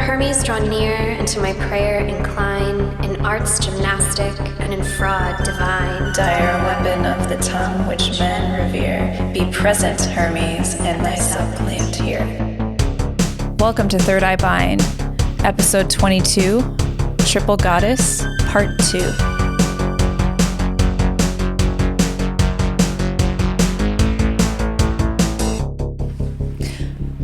Hermes draw near, and to my prayer incline, in arts gymnastic and in fraud divine. Dire weapon of the tongue which men revere, be present, Hermes, and thyself plant here. Welcome to Third Eye Bind, episode 22, Triple Goddess, part 2.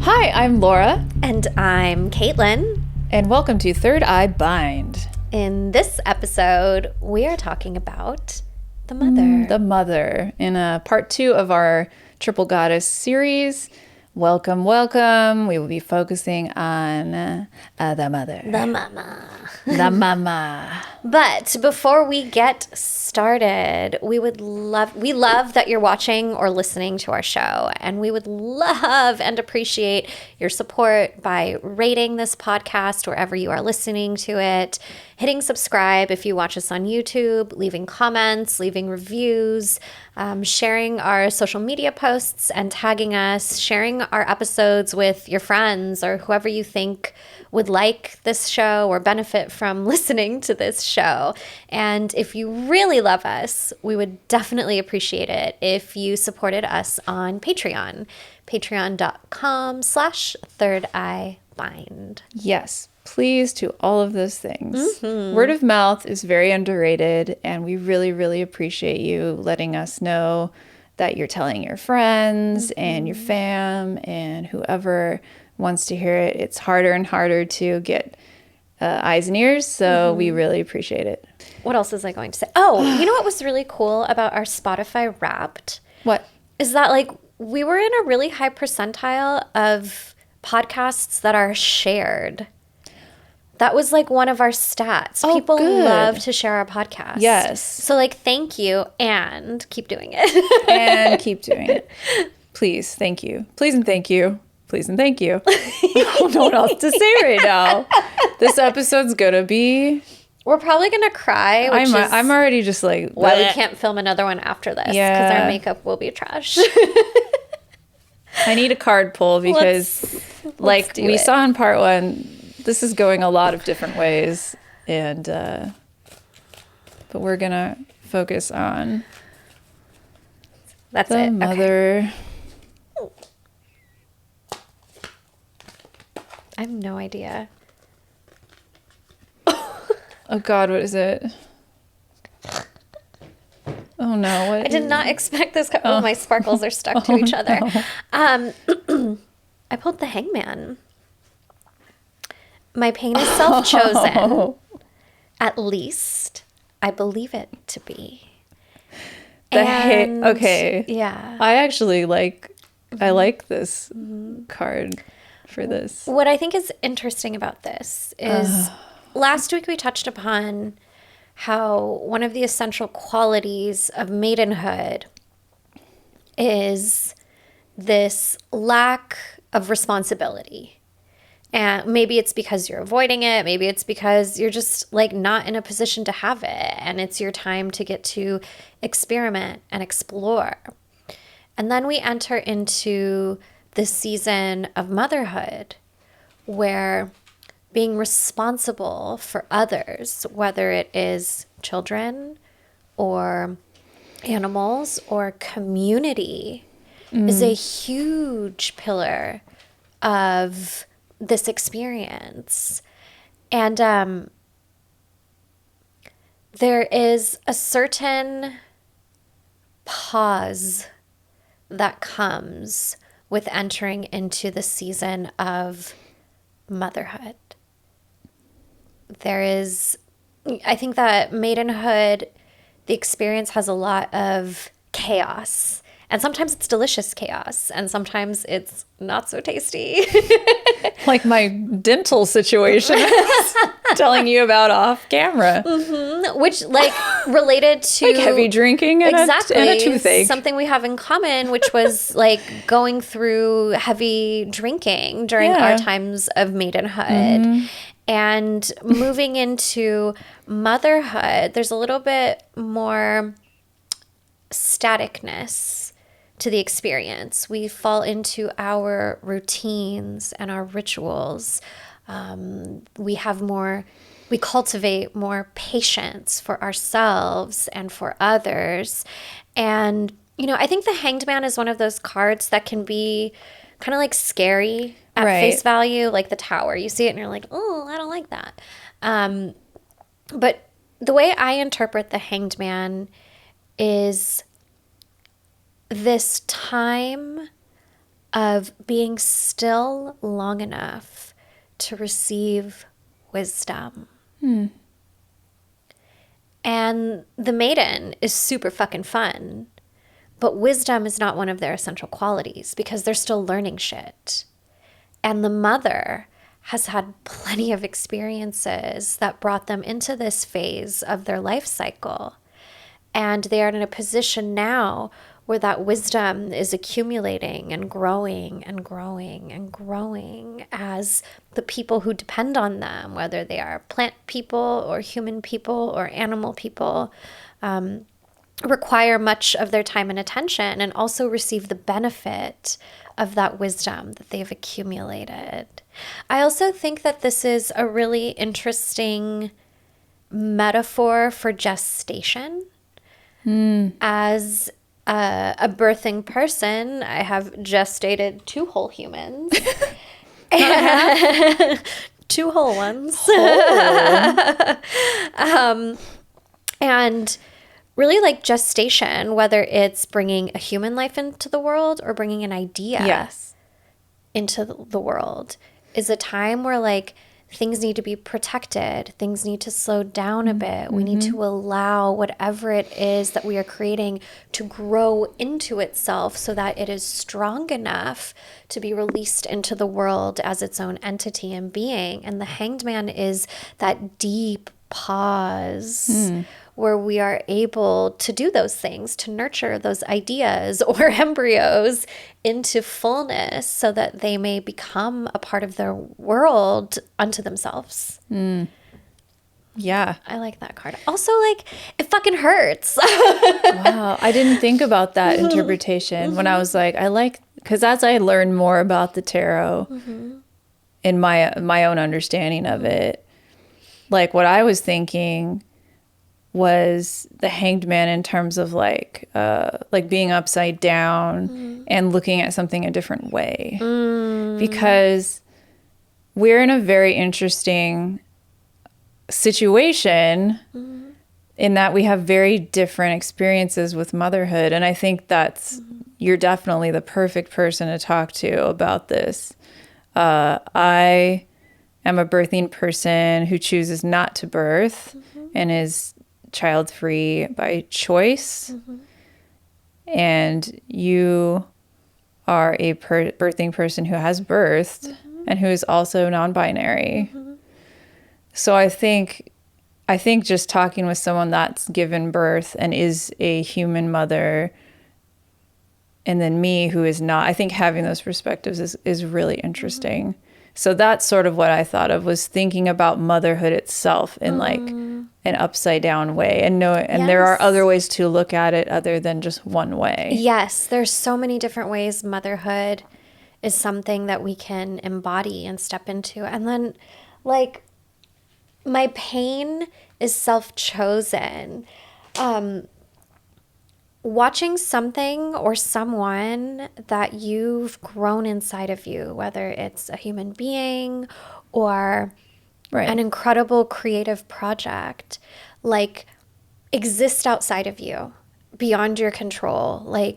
Hi, I'm Laura. And I'm Kaitlyn. And welcome to Third Eye Bind. In this episode, we are talking about the mother. The mother, in a part 2 of our Triple Goddess series. Welcome, welcome. We will be focusing on the mother. The mama. The mama. But before we get started, we love that you're watching or listening to our show, and we would love and appreciate your support by rating this podcast wherever you are listening to it, hitting subscribe if you watch us on YouTube, leaving comments, leaving reviews, sharing our social media posts and tagging us, sharing our episodes with your friends or whoever you think would like this show or benefit from listening to this show. And if you really love us, we would definitely appreciate it if you supported us on Patreon, patreon.com/thirdeyebind. Yes, please do all of those things. Mm-hmm. Word of mouth is very underrated, and we really, really appreciate you letting us know that you're telling your friends and your fam and whoever wants to hear it. It's harder and harder to get eyes and ears, so we really appreciate it. What else was I going to say? Oh, you know what was really cool about our Spotify Wrapped? What? Is that we were in a really high percentile of podcasts that are shared. That was one of our stats. Oh, people good. love to share our podcast. Yes. So thank you, and keep doing it. And keep doing it. Please, thank you. Please and thank you. Please and thank you. I don't know what else to say right now. This episode's gonna be... We're probably gonna cry, I'm already just why we can't film another one after this, because our makeup will be trash. I need a card pull because let's we saw in part 1, this is going a lot of different ways, and but we're gonna focus on the mother. Okay. I have no idea. Oh God, what is it? Oh no! I did not expect this. My sparkles are stuck to each other. No. I pulled the Hangman. My pain is self-chosen. At least I believe it to be. Okay. Yeah. I actually I like this card for this. What I think is interesting about this is last week we touched upon how one of the essential qualities of maidenhood is this lack of responsibility. And maybe it's because you're avoiding it. Maybe it's because you're just not in a position to have it. And it's your time to get to experiment and explore. And then we enter into this season of motherhood where being responsible for others, whether it is children or animals or community, is a huge pillar of this experience. And there is a certain pause that comes with entering into the season of motherhood. I think that maidenhood, the experience has a lot of chaos. And sometimes it's delicious chaos, and sometimes it's not so tasty. Like my dental situation telling you about off camera. Mm-hmm. Which, related to... heavy drinking and, exactly, and a toothache. Something we have in common, which was, going through heavy drinking during our times of maidenhood. And moving into motherhood, there's a little bit more staticness to the experience. We fall into our routines and our rituals. We cultivate more patience for ourselves and for others. And, I think the Hanged Man is one of those cards that can be kind of like scary at face value, like the Tower. You see it and you're like, oh, I don't like that. But the way I interpret the Hanged Man is this time of being still long enough to receive wisdom. And the Maiden is super fucking fun, but wisdom is not one of their essential qualities because they're still learning shit. And the Mother has had plenty of experiences that brought them into this phase of their life cycle. And they are in a position now where that wisdom is accumulating and growing and growing and growing as the people who depend on them, whether they are plant people or human people or animal people, require much of their time and attention and also receive the benefit of that wisdom that they've accumulated. I also think that this is a really interesting metaphor for gestation. As a birthing person, I have gestated 2 whole humans. Two whole ones. And really, like, gestation, whether it's bringing a human life into the world or bringing an idea into the world, is a time where, like, things need to be protected. Things need to slow down a bit. We need to allow whatever it is that we are creating to grow into itself so that it is strong enough to be released into the world as its own entity and being. And the Hanged Man is that deep pause where we are able to do those things, to nurture those ideas or embryos into fullness so that they may become a part of their world unto themselves. Yeah. I like that card. Also, like, it fucking hurts. Wow. I didn't think about that interpretation when I was like, because as I learned more about the tarot in my own understanding of it, like what I was thinking was the Hanged Man in terms of like being upside down and looking at something a different way. Because we're in a very interesting situation in that we have very different experiences with motherhood. And I think you're definitely the perfect person to talk to about this. I am a birthing person who chooses not to birth and is child-free by choice. And you are a birthing person who has birthed and who is also non-binary. So I think just talking with someone that's given birth and is a human mother, and then me who is not, I think having those perspectives is really interesting. So that's sort of what I thought of, was thinking about motherhood itself in like an upside down way, and there are other ways to look at it other than just one way. Yes, there's so many different ways motherhood is something that we can embody and step into. And then, like, my pain is self-chosen. Watching something or someone that you've grown inside of you, whether it's a human being or an incredible creative project, like, exist outside of you, beyond your control. Like,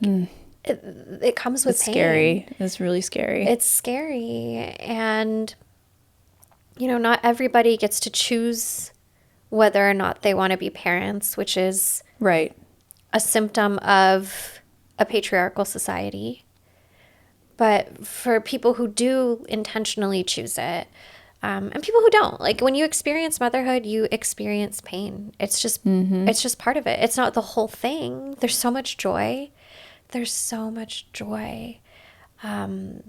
it comes with pain. Scary. It's really scary. It's scary. And, not everybody gets to choose whether or not they want to be parents, which is a symptom of a patriarchal society. But for people who do intentionally choose it, and people who don't, like, when you experience motherhood, you experience pain. It's just it's just part of it. It's not the whole thing. There's so much joy. There's so much joy. But,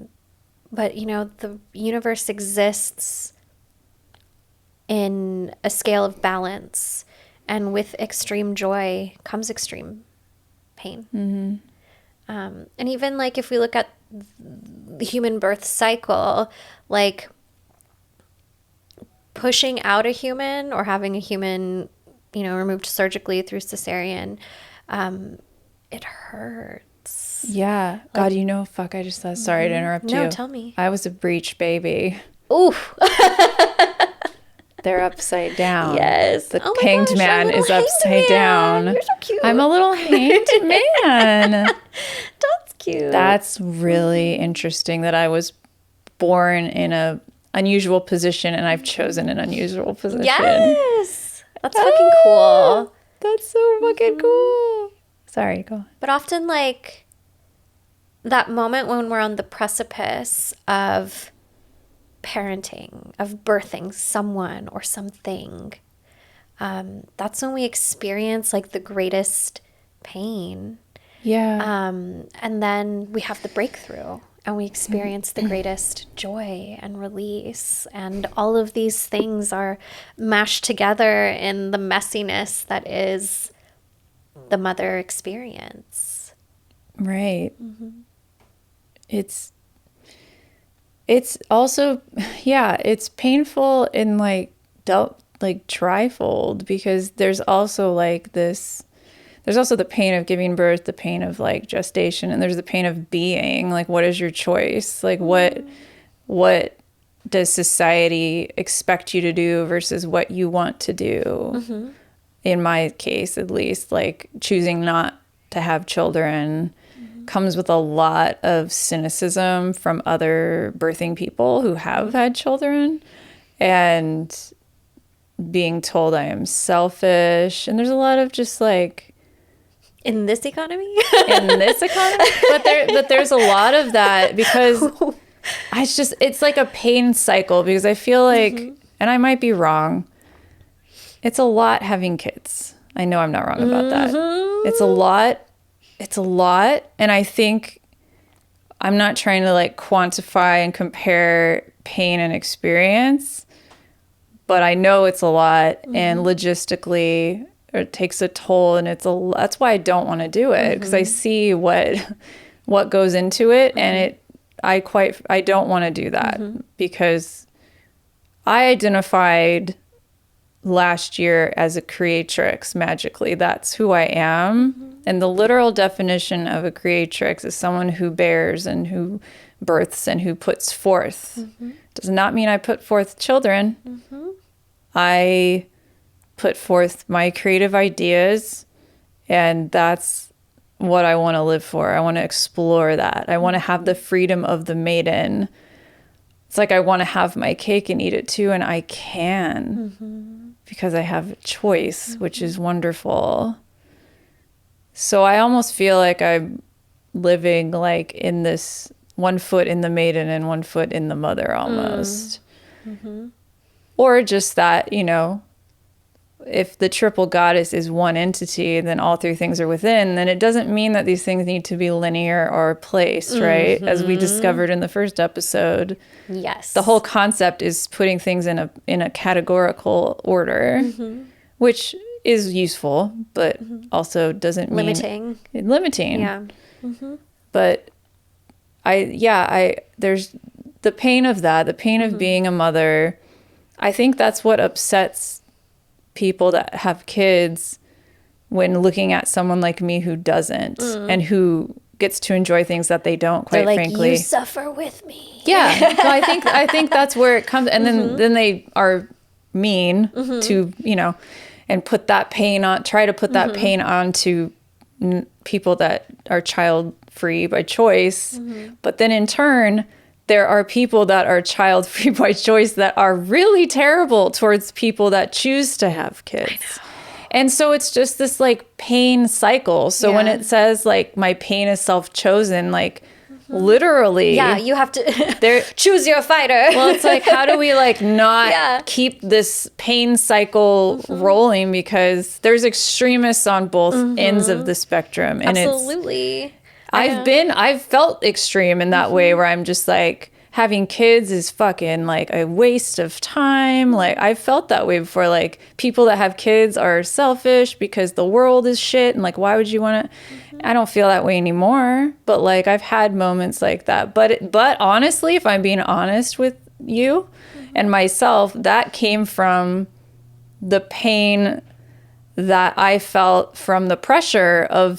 the universe exists in a scale of balance, and with extreme joy comes extreme pain. And even like if we look at the human birth cycle, like pushing out a human or having a human, you know, removed surgically through cesarean, it hurts. Yeah. God, you know, fuck, I just thought, sorry to interrupt you. No, tell me. I was a breech baby. Ooh. They're upside down. Yes. The Oh my hanged gosh, man a little is hanged upside man. down. You're so cute. I'm a little hanged man. That's cute. That's really interesting that I was born in a unusual position and I've chosen an unusual position. Yes. That's fucking cool. That's so fucking cool. Sorry, go on. But often, like, that moment when we're on the precipice of parenting, of birthing someone or something, that's when we experience, like, the greatest pain. Yeah. And then we have the breakthrough and we experience the greatest joy and release. And all of these things are mashed together in the messiness that is the mother experience. Right. It's also, yeah, it's painful in like trifold, because there's also like this, there's also the pain of giving birth, the pain of like gestation, and there's the pain of being. Like, what is your choice? Like, what does society expect you to do versus what you want to do? In my case, at least, like choosing not to have children comes with a lot of cynicism from other birthing people who have had children, and being told I am selfish. And there's a lot of just like, In this economy? but there's a lot of that, because it's like a pain cycle, because I feel like, and I might be wrong, it's a lot having kids. I know I'm not wrong about that. It's a lot. And I think I'm not trying to like quantify and compare pain and experience, but I know it's a lot, and logistically it takes a toll, and that's why I don't want to do it, because I see what goes into it, and I don't want to do that, because I identified last year as a creatrix magically. That's who I am. And the literal definition of a creatrix is someone who bears and who births and who puts forth. Does not mean I put forth children. I put forth my creative ideas, and that's what I want to live for. I want to explore that. I want to have the freedom of the maiden. It's like I want to have my cake and eat it too, and I can, because I have a choice, which is wonderful. So I almost feel like I'm living like in this 1 foot in the maiden and 1 foot in the mother almost. Or just that, you know, if the triple goddess is one entity, then all three things are within, then it doesn't mean that these things need to be linear or placed, right? As we discovered in the first episode. Yes. The whole concept is putting things in a categorical order, which is useful, but also doesn't mean limiting. Yeah. But there's the pain of that, the pain of being a mother. I think that's what upsets people that have kids when looking at someone like me who doesn't, and who gets to enjoy things that they don't, quite frankly. You suffer with me. Yeah. So I think that's where it comes. And then they are mean to, you know, and put that pain on, try to put that pain onto people that are child free by choice. But then in turn, there are people that are child free by choice that are really terrible towards people that choose to have kids. And so it's just this like pain cycle. So when it says like my pain is self-chosen, like literally. Yeah, you have to choose your fighter. Well, it's like, how do we like not keep this pain cycle rolling? Because there's extremists on both ends of the spectrum. And Absolutely. I've felt extreme in that way, where I'm just like, having kids is fucking like a waste of time. Like I've felt that way before. Like people that have kids are selfish because the world is shit. And like, why would you want to? I don't feel that way anymore. But like I've had moments like that. But honestly, if I'm being honest with you and myself, that came from the pain that I felt from the pressure of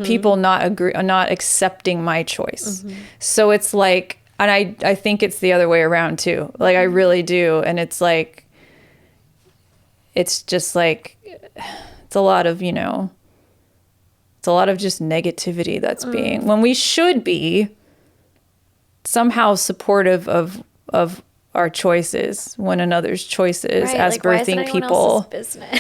people not accepting my choice. So it's like, and I think it's the other way around too. Like I really do. And it's like, it's just like, it's a lot of, it's a lot of just negativity that's being, when we should be somehow supportive of our choices, one another's choices, right, as like, birthing people. Business?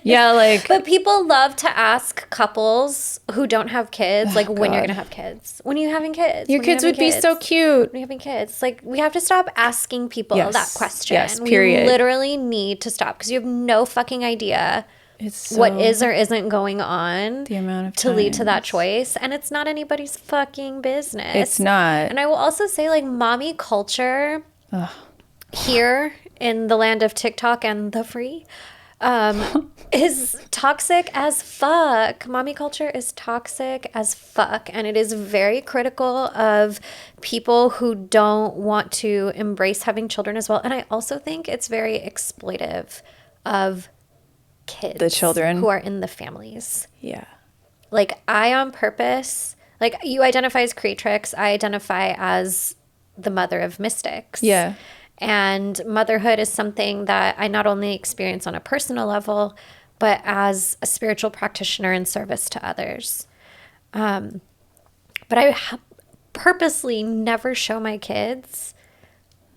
Yeah, like. But people love to ask couples who don't have kids, like, when you're gonna have kids. When are you having kids? Your kids would be so cute. When are you having kids? Like, we have to stop asking people that question. Yes, period. We literally need to stop because you have no fucking idea what is or isn't going on the amount of to lead to that choice. And it's not anybody's fucking business. It's not. And I will also say, like, mommy culture here in the land of TikTok and the free is toxic as fuck. Mommy culture is toxic as fuck. And it is very critical of people who don't want to embrace having children as well. And I also think it's very exploitive of kids. The children. Who are in the families. Yeah. Like, I on purpose, like, you identify as creatrix, I identify as the mother of mystics. Yeah. And motherhood is something that I not only experience on a personal level, but as a spiritual practitioner in service to others. But I purposely never show my kids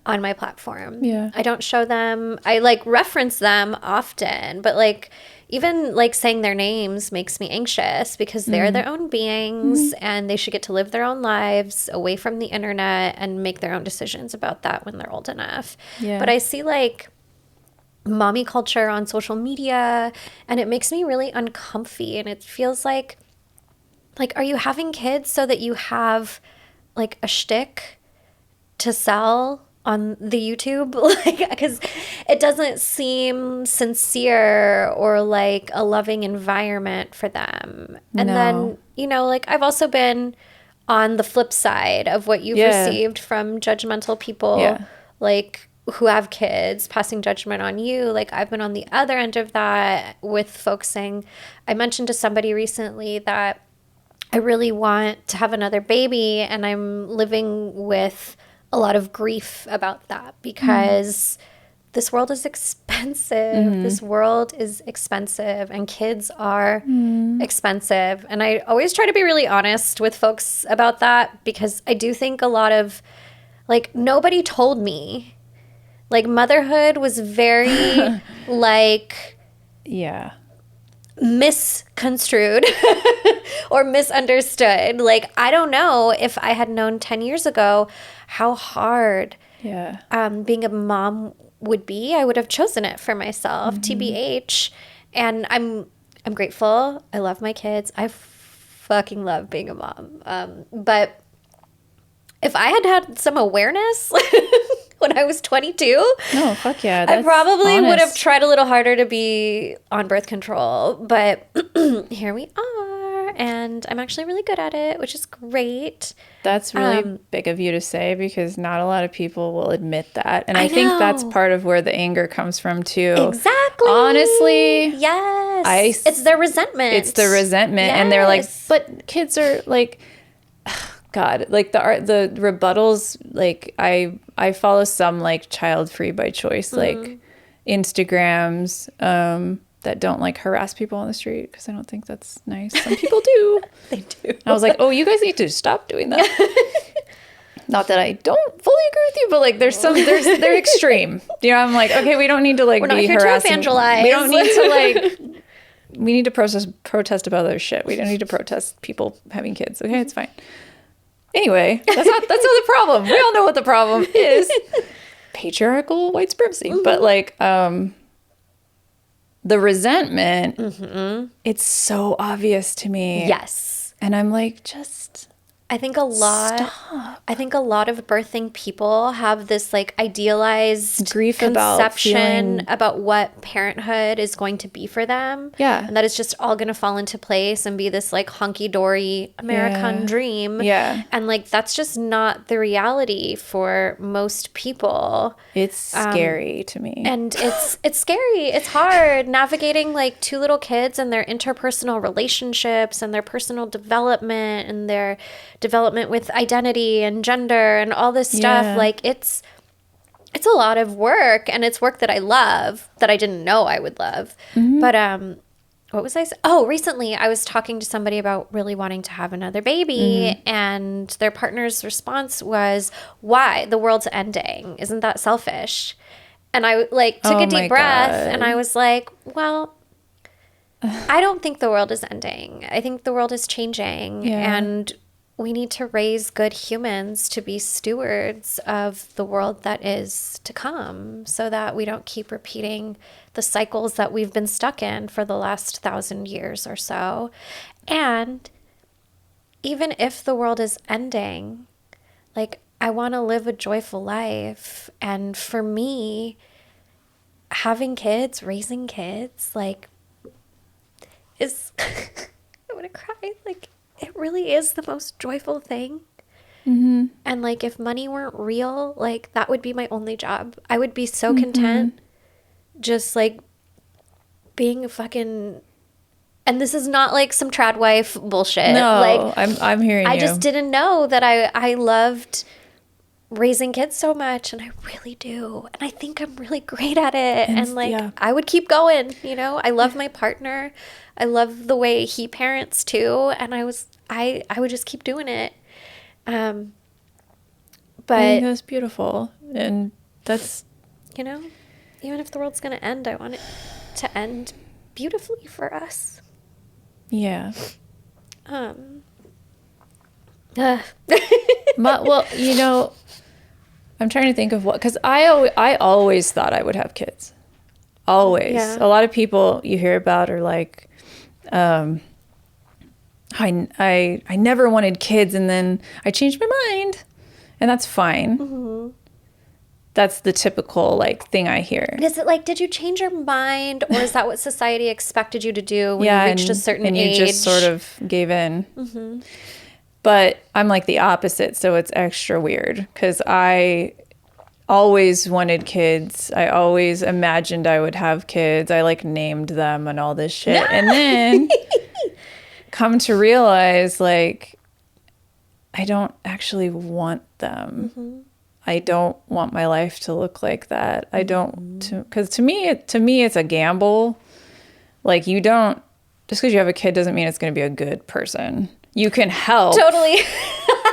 on my platform. Yeah. I don't show them. I like reference them often, but like even like saying their names makes me anxious because they're their own beings and they should get to live their own lives away from the internet and make their own decisions about that when they're old enough. Yeah. But I see like mommy culture on social media and it makes me really uncomfy, and it feels like are you having kids so that you have like a shtick to sell on the YouTube? Like, because it doesn't seem sincere or like a loving environment for them. And then, like I've also been on the flip side of what you've received from judgmental people, like who have kids passing judgment on you. Like I've been on the other end of that with folks saying, I mentioned to somebody recently that I really want to have another baby and I'm living with a lot of grief about that because this world is expensive. This world is expensive and kids are expensive. And I always try to be really honest with folks about that because I do think a lot of, like, nobody told me. Like, motherhood was very, like... Yeah. misconstrued or misunderstood. Like, I don't know if I had known 10 years ago how hard being a mom would be. I would have chosen it for myself, TBH. And I'm grateful. I love my kids. I fucking love being a mom. But if I had had some awareness when I was 22, no, fuck yeah, I probably would have tried a little harder to be on birth control. But here we are, and I'm actually really good at it, which is great. That's really big of you to say because not a lot of people will admit that. And I think that's part of where the anger comes from too. Exactly. Honestly. Yes. It's their resentment. It's the resentment. Yes. And they're like, but kids are like... God, like the rebuttals, like I follow some like child free by choice, like Instagrams that don't like harass people on the street because I don't think that's nice. Some people do. They do. I was like, oh, you guys need to stop doing that. Not that I don't fully agree with you, but like they're extreme. I'm like, okay, we don't need to like We're be not here harassing. To evangelize. We don't need to like. We need to protest about other shit. We don't need to protest people having kids. Okay, it's fine. Anyway, that's not the problem. We all know what the problem is. Patriarchal white supremacy. But like the resentment, it's so obvious to me. Yes. And I'm like, just I think a lot of birthing people have this like idealized grief about conception feeling... about what parenthood is going to be for them. Yeah. And that it's just all going to fall into place and be this like hunky-dory American dream. Yeah. And like that's just not the reality for most people. It's scary to me. And it's scary. It's hard navigating like two little kids and their interpersonal relationships and their personal development and their development with identity and gender and all this stuff. Yeah. Like it's a lot of work, and it's work that I love, that I didn't know I would love. But what was I recently I was talking to somebody about really wanting to have another baby, and their partner's response was, why? The world's ending. Isn't that selfish? And I like took a deep breath and I was like, well, I don't think the world is ending. I think the world is changing, and we need to raise good humans to be stewards of the world that is to come, so that we don't keep repeating the cycles that we've been stuck in for the last 1,000 years or so. And even if the world is ending, like, I want to live a joyful life. And for me, having kids, raising kids, like, is I want to cry. Like, it really is the most joyful thing. And like, if money weren't real, like, that would be my only job. I would be so content just like being a fucking, and this is not like some trad wife bullshit. No, like, I'm hearing I you. just didn't know that I loved raising kids so much, and I really do, and I think I'm really great at it. And like, I would keep going, you know. I love my partner. I love the way he parents too, and I would just keep doing it. But I think that's beautiful, and that's, you know, even if the world's gonna end, I want it to end beautifully for us. yeah. Well, you know, I'm trying to think of what, because I always thought I would have kids. Always. Yeah. A lot of people you hear about are like, I never wanted kids, and then I changed my mind, and that's fine. That's the typical like thing I hear. Is it like, did you change your mind, or is that what society expected you to do when you reached a certain and age? you just sort of gave in. But I'm like the opposite, so it's extra weird because I always wanted kids. I always imagined I would have kids. I like named them and all this shit. And then come to realize, like, I don't actually want them. I don't want my life to look like that. I don't, because to me, it's a gamble. Like, you don't, just because you have a kid doesn't mean it's going to be a good person. You can help. Totally.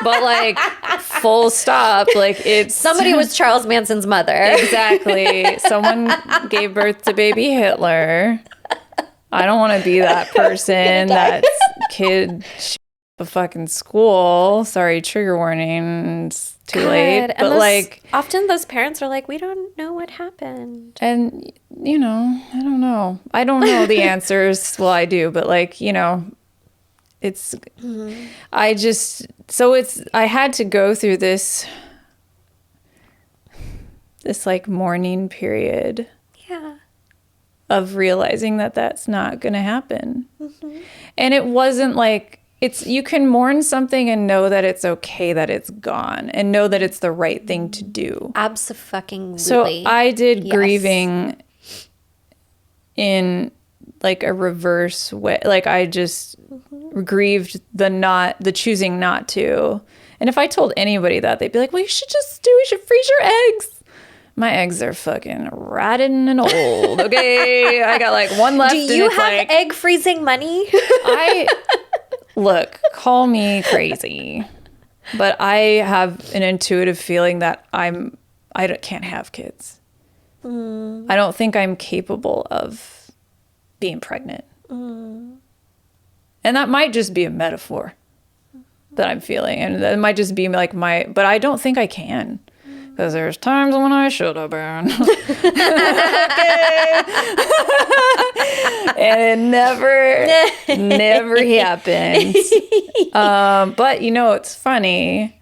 But like, full stop. Like, it's Somebody was Charles Manson's mother. exactly. Someone gave birth to baby Hitler. I don't want to be that person. That kid a fucking school. Sorry, trigger warning. It's too late. And But like, often those parents are like, we don't know what happened. and you know, I don't know. I don't know the answers. Well, I do, but like, you know, it's, I had to go through this like mourning period. Yeah. Of realizing that that's not going to happen. And it wasn't like, you can mourn something and know that it's okay that it's gone, and know that it's the right thing to do. Absolutely. So I did grieving in like a reverse way. Like, I just grieved the choosing not to. And if I told anybody that, they'd be like, well, you should freeze your eggs. My eggs are fucking rotten and old. Okay, I got like one left. Do you have egg freezing money? Look, call me crazy, but I have an intuitive feeling that can't have kids. I don't think I'm capable of being pregnant, and that might just be a metaphor that I'm feeling, and that might just be like but I don't think I can. Because there's times when I should have been. And it never happened. But you know what's funny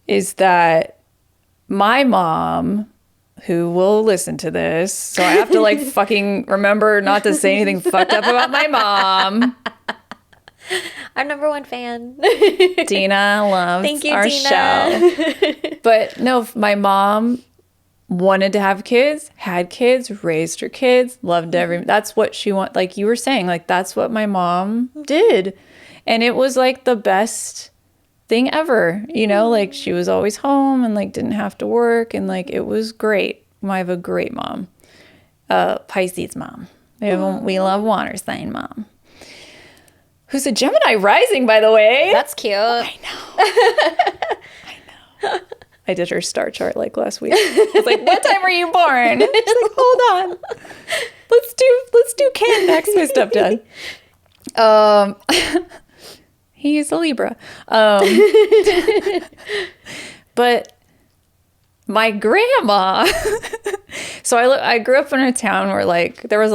is that my mom, who will listen to this, so I have to like fucking remember not to say anything fucked up about my mom. Our number one fan. Dina loves Thank you, our Dina. show. But no, my mom wanted to have kids, had kids, raised her kids, loved that's what she want. Like you were saying, like that's what my mom did. And it was like the best thing ever, you know, like she was always home and like didn't have to work. And like, it was great. I have a great mom, Pisces mom. We love water sign mom. Who's a Gemini rising, by the way. That's cute. I know. I did her star chart like last week. I was like, what time were you born? She's like, hold on. Let's do Ken next, my stepdad. He's a Libra. But my grandma, so I grew up in a town where like there was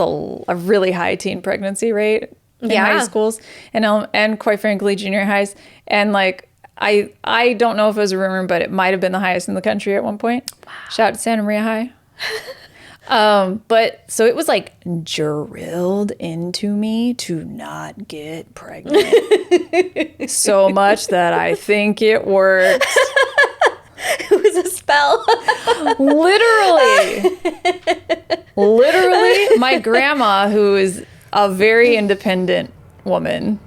a really high teen pregnancy rate in high schools and quite frankly junior highs, and like I don't know if it was a rumor, but it might have been the highest in the country at one point. Wow. Shout out to Santa Maria High. But so it was like drilled into me to not get pregnant so much that I think it worked. It was a spell. Literally, my grandma, who is a very independent woman,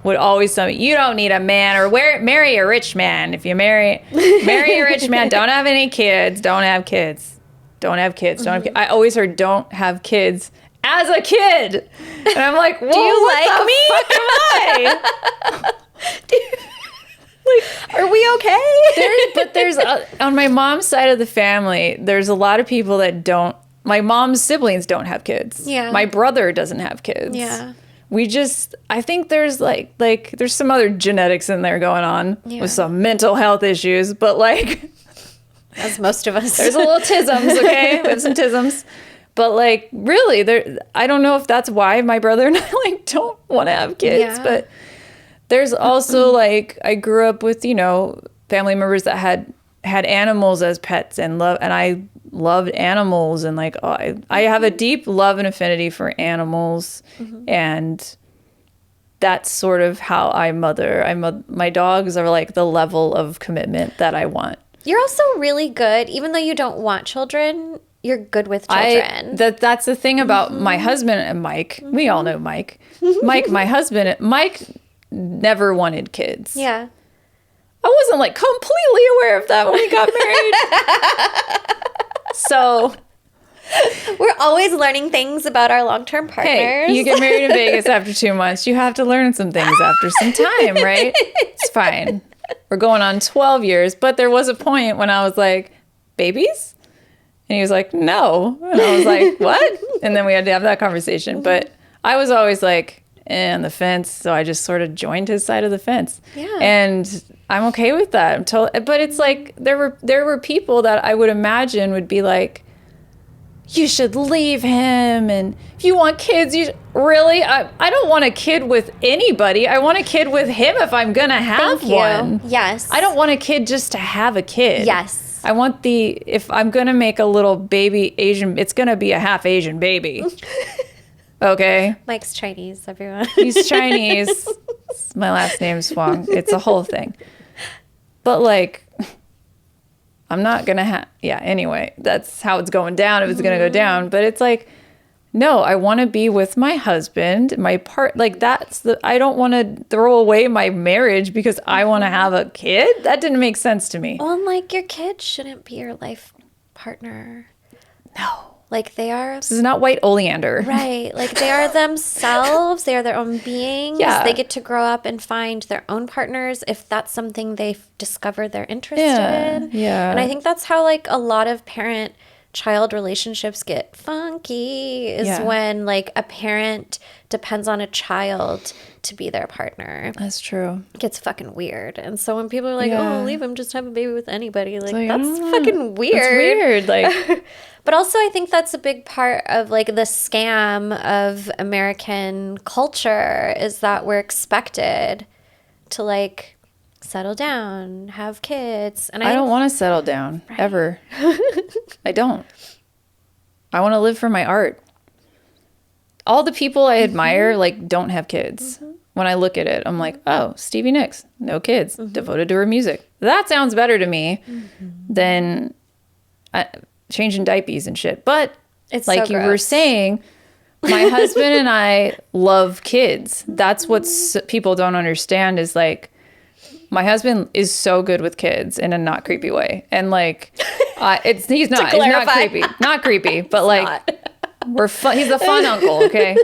would always tell me, you don't need a man, or marry a rich man. If you marry a rich man, don't have any kids, don't have kids. I always heard don't have kids as a kid. And I'm like, whoa, do you like me? Fuck am I? Are we okay? There's on my mom's side of the family, there's a lot of people that don't. My mom's siblings don't have kids. Yeah. My brother doesn't have kids. Yeah. I think there's like there's some other genetics in there going on with some mental health issues, but like, as most of us, there's a little tisms, okay? We have some tisms. But like, really, I don't know if that's why my brother and I like don't want to have kids, but there's also like, I grew up with, you know, family members that had animals as pets and I loved animals, and like, I have a deep love and affinity for animals, and that's sort of how I mother. My dogs are like the level of commitment that I want. You're also really good, even though you don't want children, you're good with children. That's the thing about my husband and Mike. We all know Mike. Mike, my husband, Mike never wanted kids. Yeah. I wasn't like completely aware of that when we got married. So we're always learning things about our long-term partners. Hey, you get married in Vegas after 2 months. You have to learn some things after some time, right? It's fine. We're going on 12 years, but there was a point when I was like, babies? And he was like, no. And I was like, what? And then we had to have that conversation. But I was always like, on the fence, so I just sort of joined his side of the fence. Yeah. And I'm okay with that. But it's like there were people that I would imagine would be like, you should leave him, and if you want kids, really? I don't want a kid with anybody. I want a kid with him if I'm gonna have one. Yes. I don't want a kid just to have a kid. Yes. I want if I'm gonna make a little baby Asian, it's gonna be a half Asian baby. Okay. Mike's Chinese, everyone. He's Chinese. My last name's Huang. It's a whole thing. But like, I'm not going to anyway, that's how it's going down if it's going to go down. But it's like, no, I want to be with my husband, I don't want to throw away my marriage because I want to have a kid. That didn't make sense to me. Well, and like your kid shouldn't be your life partner. No. Like they are. This is not white oleander. Right. Like they are themselves. They are their own beings. Yeah. They get to grow up and find their own partners if that's something they've discovered they're interested in. Yeah. And I think that's how like a lot of parent child relationships get funky is Yeah. when like a parent depends on a child to be their partner. That's true. It gets fucking weird. And so when people are like, Yeah. oh, leave him, just have a baby with anybody, like, like, I that's don't know. fucking weird. It's weird. Like, But also I think that's a big part of like the scam of American culture is that we're expected to like settle down, have kids. And I don't want to settle down ever. I don't. I want to live for my art. All the people I admire like don't have kids. When I look at it, I'm like, oh, Stevie Nicks, no kids, devoted to her music. That sounds better to me than changing diapers and shit. But It's like so you were gross. saying, my husband and I love kids. That's what people don't understand is like, my husband is so good with kids in a not creepy way. And like, he's not creepy, not creepy, but like we're fun. He's a fun uncle. Okay.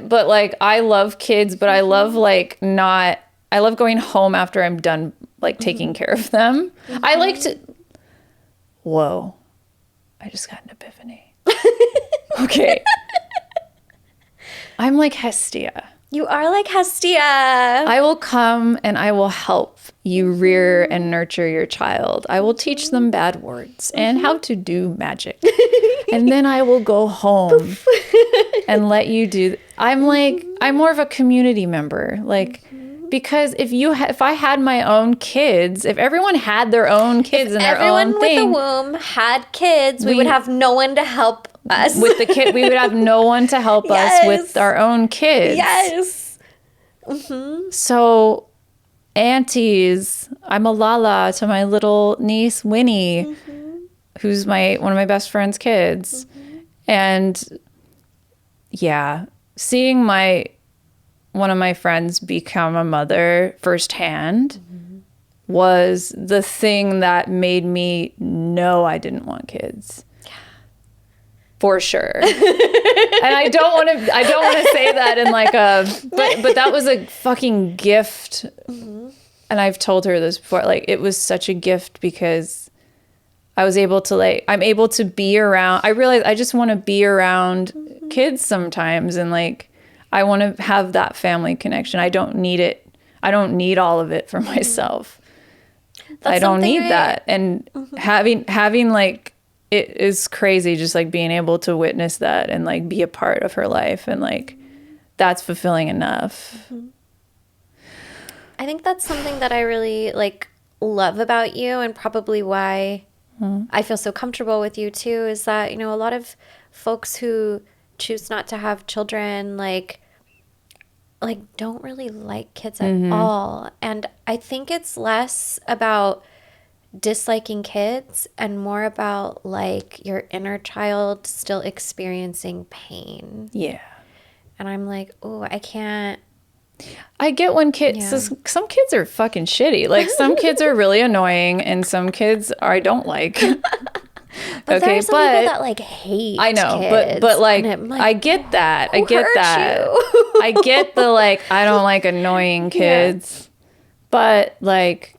But like, I love kids, but I love I love going home after I'm done, like taking care of them. I like to, whoa, I just got an epiphany. Okay. I'm like Hestia. You are like Hestia. I will come and I will help you rear and nurture your child. I will teach them bad words and how to do magic. And then I will go home and let you do. I'm more of a community member. Like, because if I had my own kids, if everyone had their own kids and their own thing. Everyone with a womb had kids, we would have no one to help us. With the kid, we would have no one to help us with our own kids. Yes. So, aunties, I'm a Lala to my little niece Winnie, who's one of my best friend's kids, and yeah, seeing one of my friends become a mother firsthand was the thing that made me know I didn't want kids. For sure. And I don't want to say that in like but that was a fucking gift. And I've told her this before, like it was such a gift because I was able to I'm able to be around, I realized I just want to be around kids sometimes. And like, I want to have that family connection. I don't need it. I don't need all of it for myself. I don't need that. And having like, it is crazy just like being able to witness that and like be a part of her life. And like, that's fulfilling enough. I think that's something that I really like love about you, and probably why I feel so comfortable with you too, is that, you know, a lot of folks who choose not to have children like don't really like kids at all. And I think it's less about disliking kids and more about like your inner child still experiencing pain. Yeah. And I'm like, oh, I can't. I get when kids, some kids are fucking shitty. Like some kids are really annoying and some kids I don't like. But there are some people that like hate I know, kids, but like, and I get that. I who get hurt that. you? I get the like, I don't like annoying kids, but like,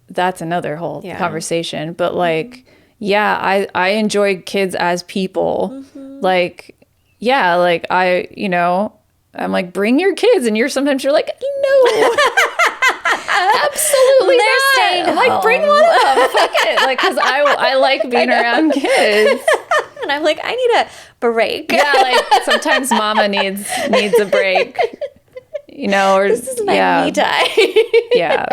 that's another whole conversation. But like, yeah, I enjoy kids as people. Like, yeah, like I'm like, bring your kids, and you're like, no. Absolutely They're not. staying I'm like, bring one of them. Fuck it. Like, because I like being around kids. And I'm like, I need a break. Yeah, like sometimes mama needs a break. Or This is my me time. Yeah.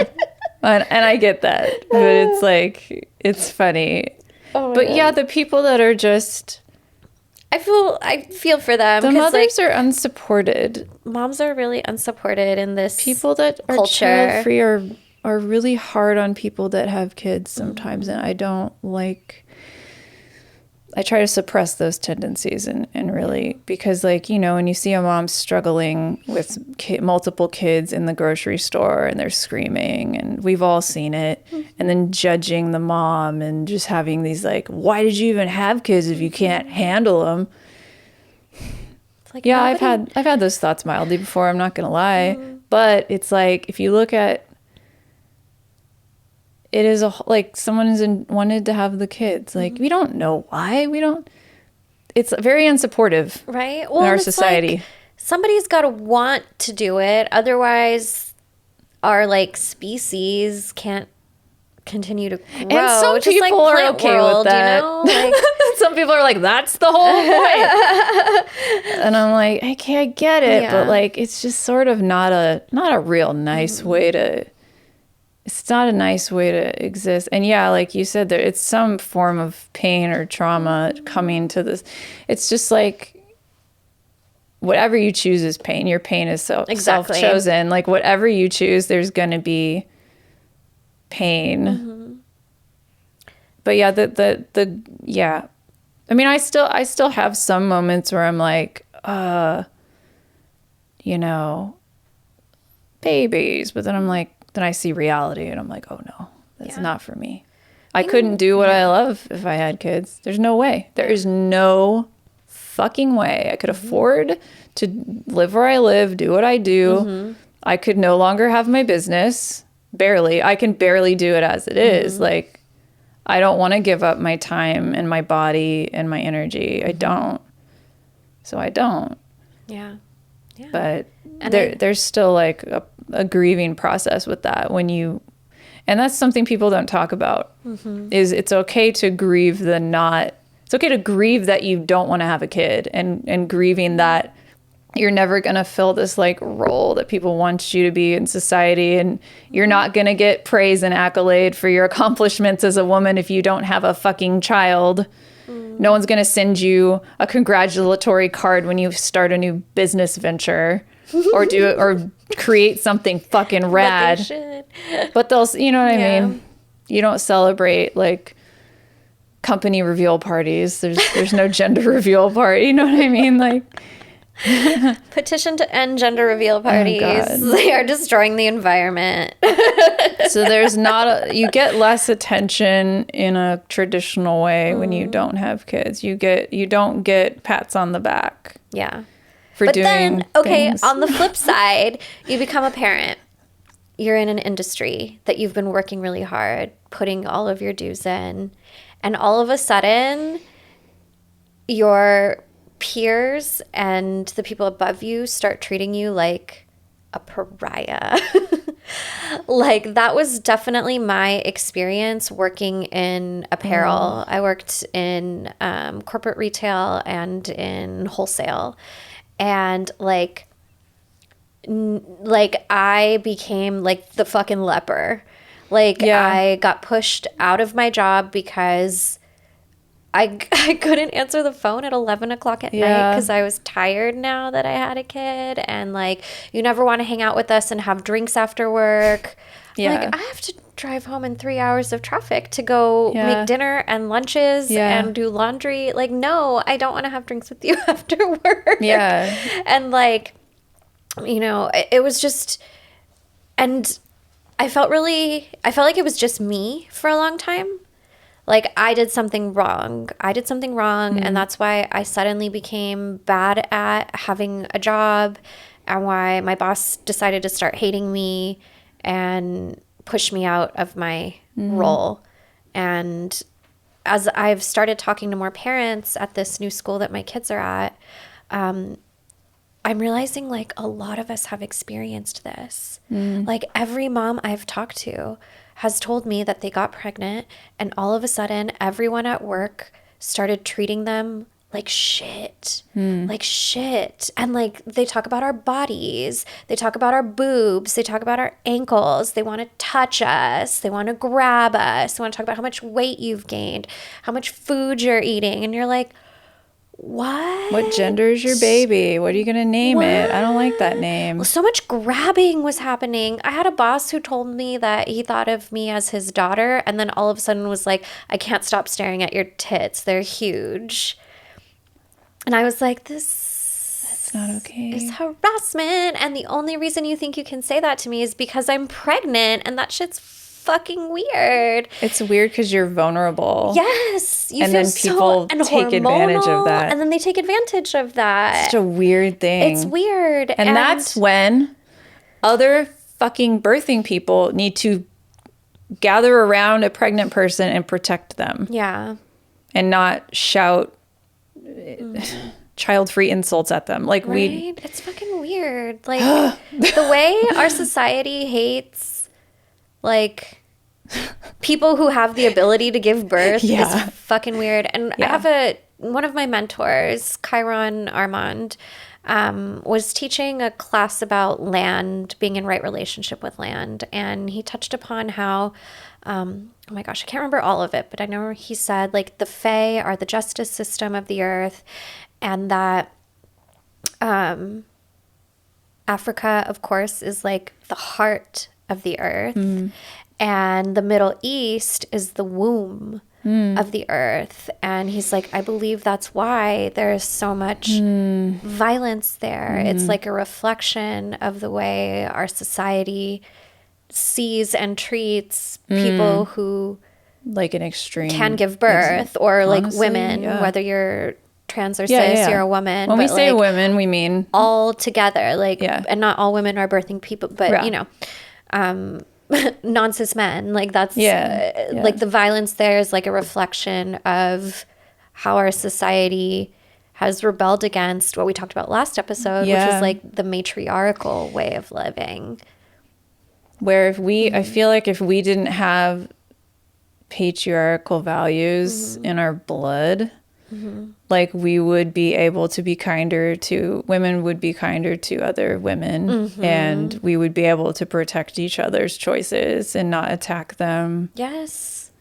And I get that. But it's like, it's funny. Oh my but God. yeah, the people that are just, I feel for them. the 'cause, mothers like, are unsupported. moms are really unsupported in this People that are culture. child-free are really hard on people that have kids sometimes. And I don't like, I try to suppress those tendencies and really, because like, when you see a mom struggling with multiple kids in the grocery store and they're screaming, and we've all seen it, and then judging the mom and just having these like, why did you even have kids if you can't handle them? Like, Yeah, nobody- I've had those thoughts mildly before, I'm not going to lie. But it's like, if you look at it is like someone wanted to have the kids. Like, we don't know why. It's very unsupportive, right? in our society. Like, somebody's got to want to do it. Otherwise, our like species can't continue to grow. And some just people like are okay with that. You know? Like, some people are like, that's the whole point. And I'm like, okay, I get it, but like, it's just sort of not a real nice way to. It's not a nice way to exist. And yeah, like you said, there it's some form of pain or trauma coming to this. It's just like, whatever you choose is pain. Your pain is self-chosen. Like, whatever you choose, there's going to be pain. But yeah, yeah. I mean, I still have some moments where I'm like, you know, babies. But then I'm like, then I see reality and I'm like, oh no, that's not for me. I couldn't do what I love if I had kids. There's no way. There is no fucking way. I could afford to live where I live, do what I do. I could no longer have my business. Barely. I can barely do it as it is. Like, I don't want to give up my time and my body and my energy. I don't. So I don't. yeah. But there's still like a grieving process with that and that's something people don't talk about is it's okay to grieve it's okay to grieve that you don't want to have a kid and grieving that you're never going to fill this like role that people want you to be in society, and you're not going to get praise and accolade for your accomplishments as a woman if you don't have a fucking child. No one's going to send you a congratulatory card when you start a new business venture or create something fucking rad. But they should. But they'll, you know what I mean? You don't celebrate like company reveal parties. There's no gender reveal party. You know what I mean? Like, Petition to end gender reveal parties. They are destroying the environment. so there's you get less attention in a traditional way when you don't have kids. You don't get pats on the back. Yeah. For doing then, okay, things. on the flip side, you become a parent. You're in an industry that you've been working really hard, putting all of your dues in, and all of a sudden, your peers and the people above you start treating you like a pariah. Like, that was definitely my experience working in apparel. I worked in corporate retail and in wholesale. And like I became like the fucking leper. Like, I got pushed out of my job because I couldn't answer the phone at 11 o'clock at night because I was tired now that I had a kid. And like, you never want to hang out with us and have drinks after work. Like, I have to drive home in 3 hours of traffic to go make dinner and lunches and do laundry. Like, no, I don't want to have drinks with you after work. Yeah. And like, you know, it was just, and I felt like it was just me for a long time. Like, I did something wrong. And that's why I suddenly became bad at having a job, and why my boss decided to start hating me and push me out of my role. And as I've started talking to more parents at this new school that my kids are at, I'm realizing like a lot of us have experienced this. Like, every mom I've talked to has told me that they got pregnant and all of a sudden everyone at work started treating them like shit. Like shit. And like, they talk about our bodies, they talk about our boobs, they talk about our ankles, they want to touch us, they want to grab us, they want to talk about how much weight you've gained, how much food you're eating. And you're like, what gender is your baby? What are you going to name it? I don't like that name. Well, so much grabbing was happening. I had a boss who told me that he thought of me as his daughter, and then all of a sudden was like, I can't stop staring at your tits. They're huge. And I was like, that's not okay. It's harassment. And the only reason you think you can say that to me is because I'm pregnant, and that shit's fucking weird. It's weird because you're vulnerable. Yes. And then people take advantage of that. And then they take advantage of that. It's such a weird thing. It's weird. And that's when other fucking birthing people need to gather around a pregnant person and protect them. Yeah. And not shout child-free insults at them. Like Right? It's fucking weird. Like the way our society hates like people who have the ability to give birth is fucking weird. And I have one of my mentors, Chiron Armand, was teaching a class about land, being in right relationship with land. And he touched upon how, oh my gosh, I can't remember all of it, but I know he said like the Fae are the justice system of the earth, and that Africa, of course, is like the heart of the earth, and the Middle East is the womb of the earth. And he's like, I believe that's why there's so much violence there. It's like a reflection of the way our society sees and treats people who like an extreme can give birth, or like honestly, women, whether you're trans or cis, yeah. you're a woman. When we say like, women, we mean all together, like, and not all women are birthing people, but you know, non-cis men, like that's like the violence there is like a reflection of how our society has rebelled against what we talked about last episode, which is like the matriarchal way of living. Where if we, I feel like if we didn't have patriarchal values in our blood, like we would be able to be kinder to women, would be kinder to other women, and we would be able to protect each other's choices and not attack them. Yes.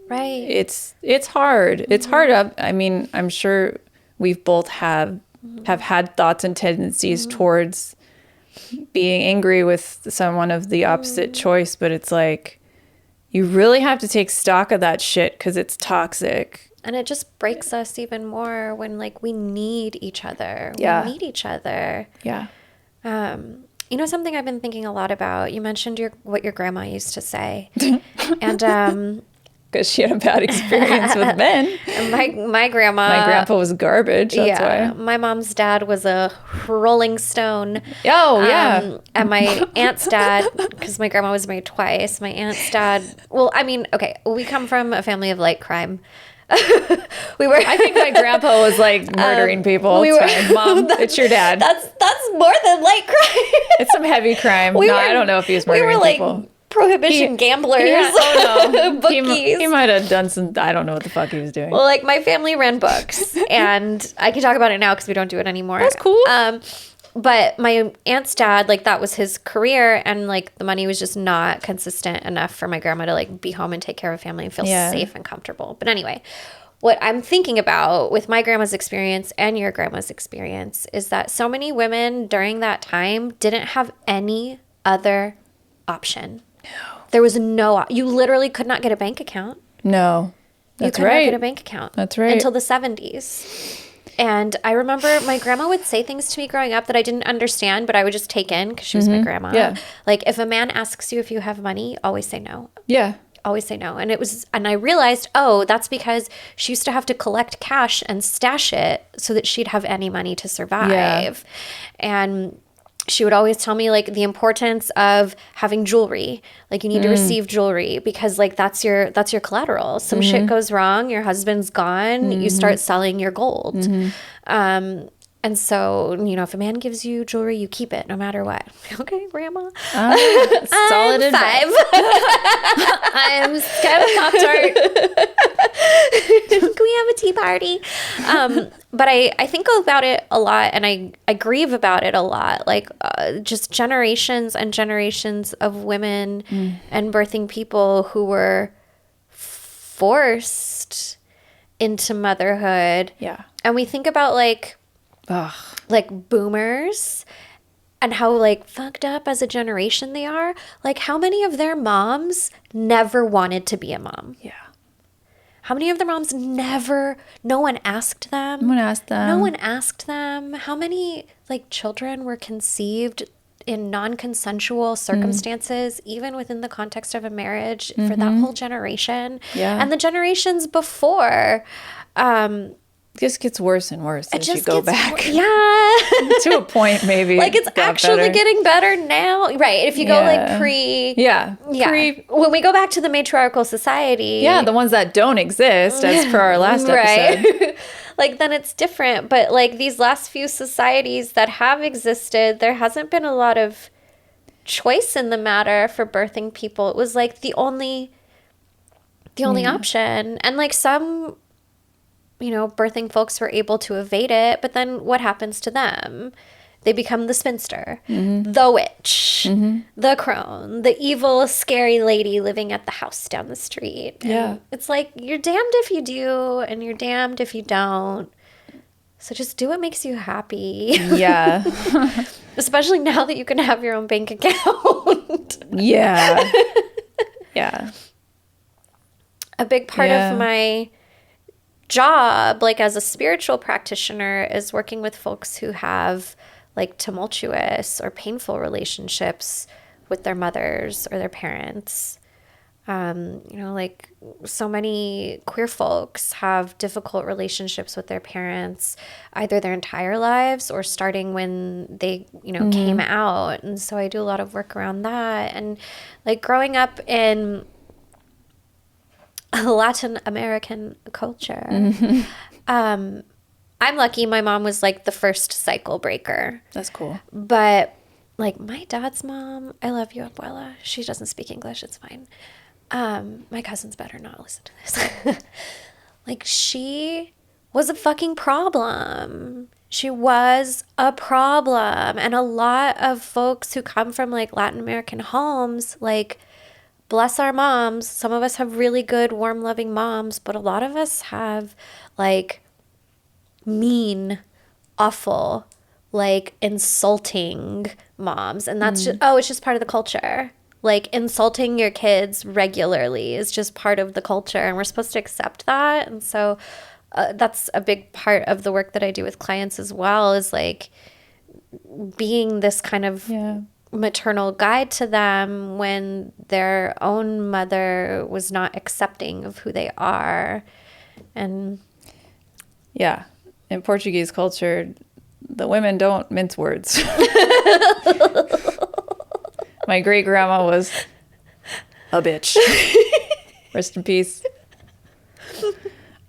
Right. It's hard. It's hard. I mean, I'm sure we've both have had thoughts and tendencies towards being angry with someone of the opposite choice, but it's like you really have to take stock of that shit because it's toxic. And it just breaks us even more when like we need each other. We need each other. Yeah. You know, something I've been thinking a lot about, you mentioned what your grandma used to say. And because she had a bad experience with men. My grandpa was garbage. That's why. My mom's dad was a Rolling Stone. Oh, yeah. And my aunt's dad, because my grandma was married twice, my aunt's dad, well, I mean, okay, we come from a family of light crime. I think my grandpa was like murdering people. It's fine. Mom, it's your dad. That's more than light crime. It's some heavy crime. I don't know if he was murdering people. Prohibition gamblers. Bookies. He might have done some, I don't know what the fuck he was doing. Well, like my family ran books, and I can talk about it now because we don't do it anymore. That's cool. But my aunt's dad, like that was his career, and like the money was just not consistent enough for my grandma to like be home and take care of a family and feel safe and comfortable. But anyway, what I'm thinking about with my grandma's experience and your grandma's experience is that so many women during that time didn't have any other option. No. There was you literally could not get a bank account. No. That's you could right. not get a bank account. That's right. Until the 70s. And I remember my grandma would say things to me growing up that I didn't understand, but I would just take in because she was my grandma. Yeah. Like if a man asks you if you have money, always say no. Yeah. Always say no. And I realized, oh, that's because she used to have to collect cash and stash it so that she'd have any money to survive. Yeah. And she would always tell me like the importance of having jewelry. Like you need to receive jewelry because like that's your collateral. Some shit goes wrong, your husband's gone, you start selling your gold. And so, you know, if a man gives you jewelry, you keep it no matter what. Okay, grandma. Solid I'm 5. I'm scared of Pop-Tart. Can we have a tea party? But I think about it a lot, and I grieve about it a lot. Like just generations and generations of women and birthing people who were forced into motherhood. Yeah. And we think about like boomers and how like fucked up as a generation they are. Like how many of their moms never wanted to be a mom? Yeah. How many of their moms no one asked them? No one asked them. No one asked them. How many like children were conceived in non-consensual circumstances, even within the context of a marriage for that whole generation? Yeah. And the generations before, just gets worse and worse as you just go gets back. Yeah. To a point, maybe. Like, it's actually better. getting better now. Right. If you go, like, Yeah. When we go back to the matriarchal society. Yeah, the ones that don't exist, as per our last episode. Like, then it's different. But, like, these last few societies that have existed, there hasn't been a lot of choice in the matter for birthing people. It was, like, the only option. And, like, some, you know, birthing folks were able to evade it. But then what happens to them? They become the spinster, the witch, the crone, the evil, scary lady living at the house down the street. And it's like, you're damned if you do, and you're damned if you don't. So just do what makes you happy. Yeah. Especially now that you can have your own bank account. Yeah. Yeah. A big part of my job, like as a spiritual practitioner, is working with folks who have like tumultuous or painful relationships with their mothers or their parents. You know, like so many queer folks have difficult relationships with their parents, either their entire lives or starting when they, you know, came out. And so I do a lot of work around that. And like growing up in Latin American culture, I'm lucky my mom was like the first cycle breaker. That's cool. But like my dad's mom, I love you, abuela. She doesn't speak English. It's fine. My cousins better not listen to this. Like, she was a fucking problem. She was a problem. And a lot of folks who come from like Latin American homes, like, bless our moms. Some of us have really good, warm, loving moms, but a lot of us have like mean, awful, like insulting moms. And that's just, it's just part of the culture. Like, insulting your kids regularly is just part of the culture, and we're supposed to accept that. And so that's a big part of the work that I do with clients as well, is like being this kind of maternal guide to them when their own mother was not accepting of who they are. And yeah, in Portuguese culture, the women don't mince words. My great grandma was a bitch. Rest in peace.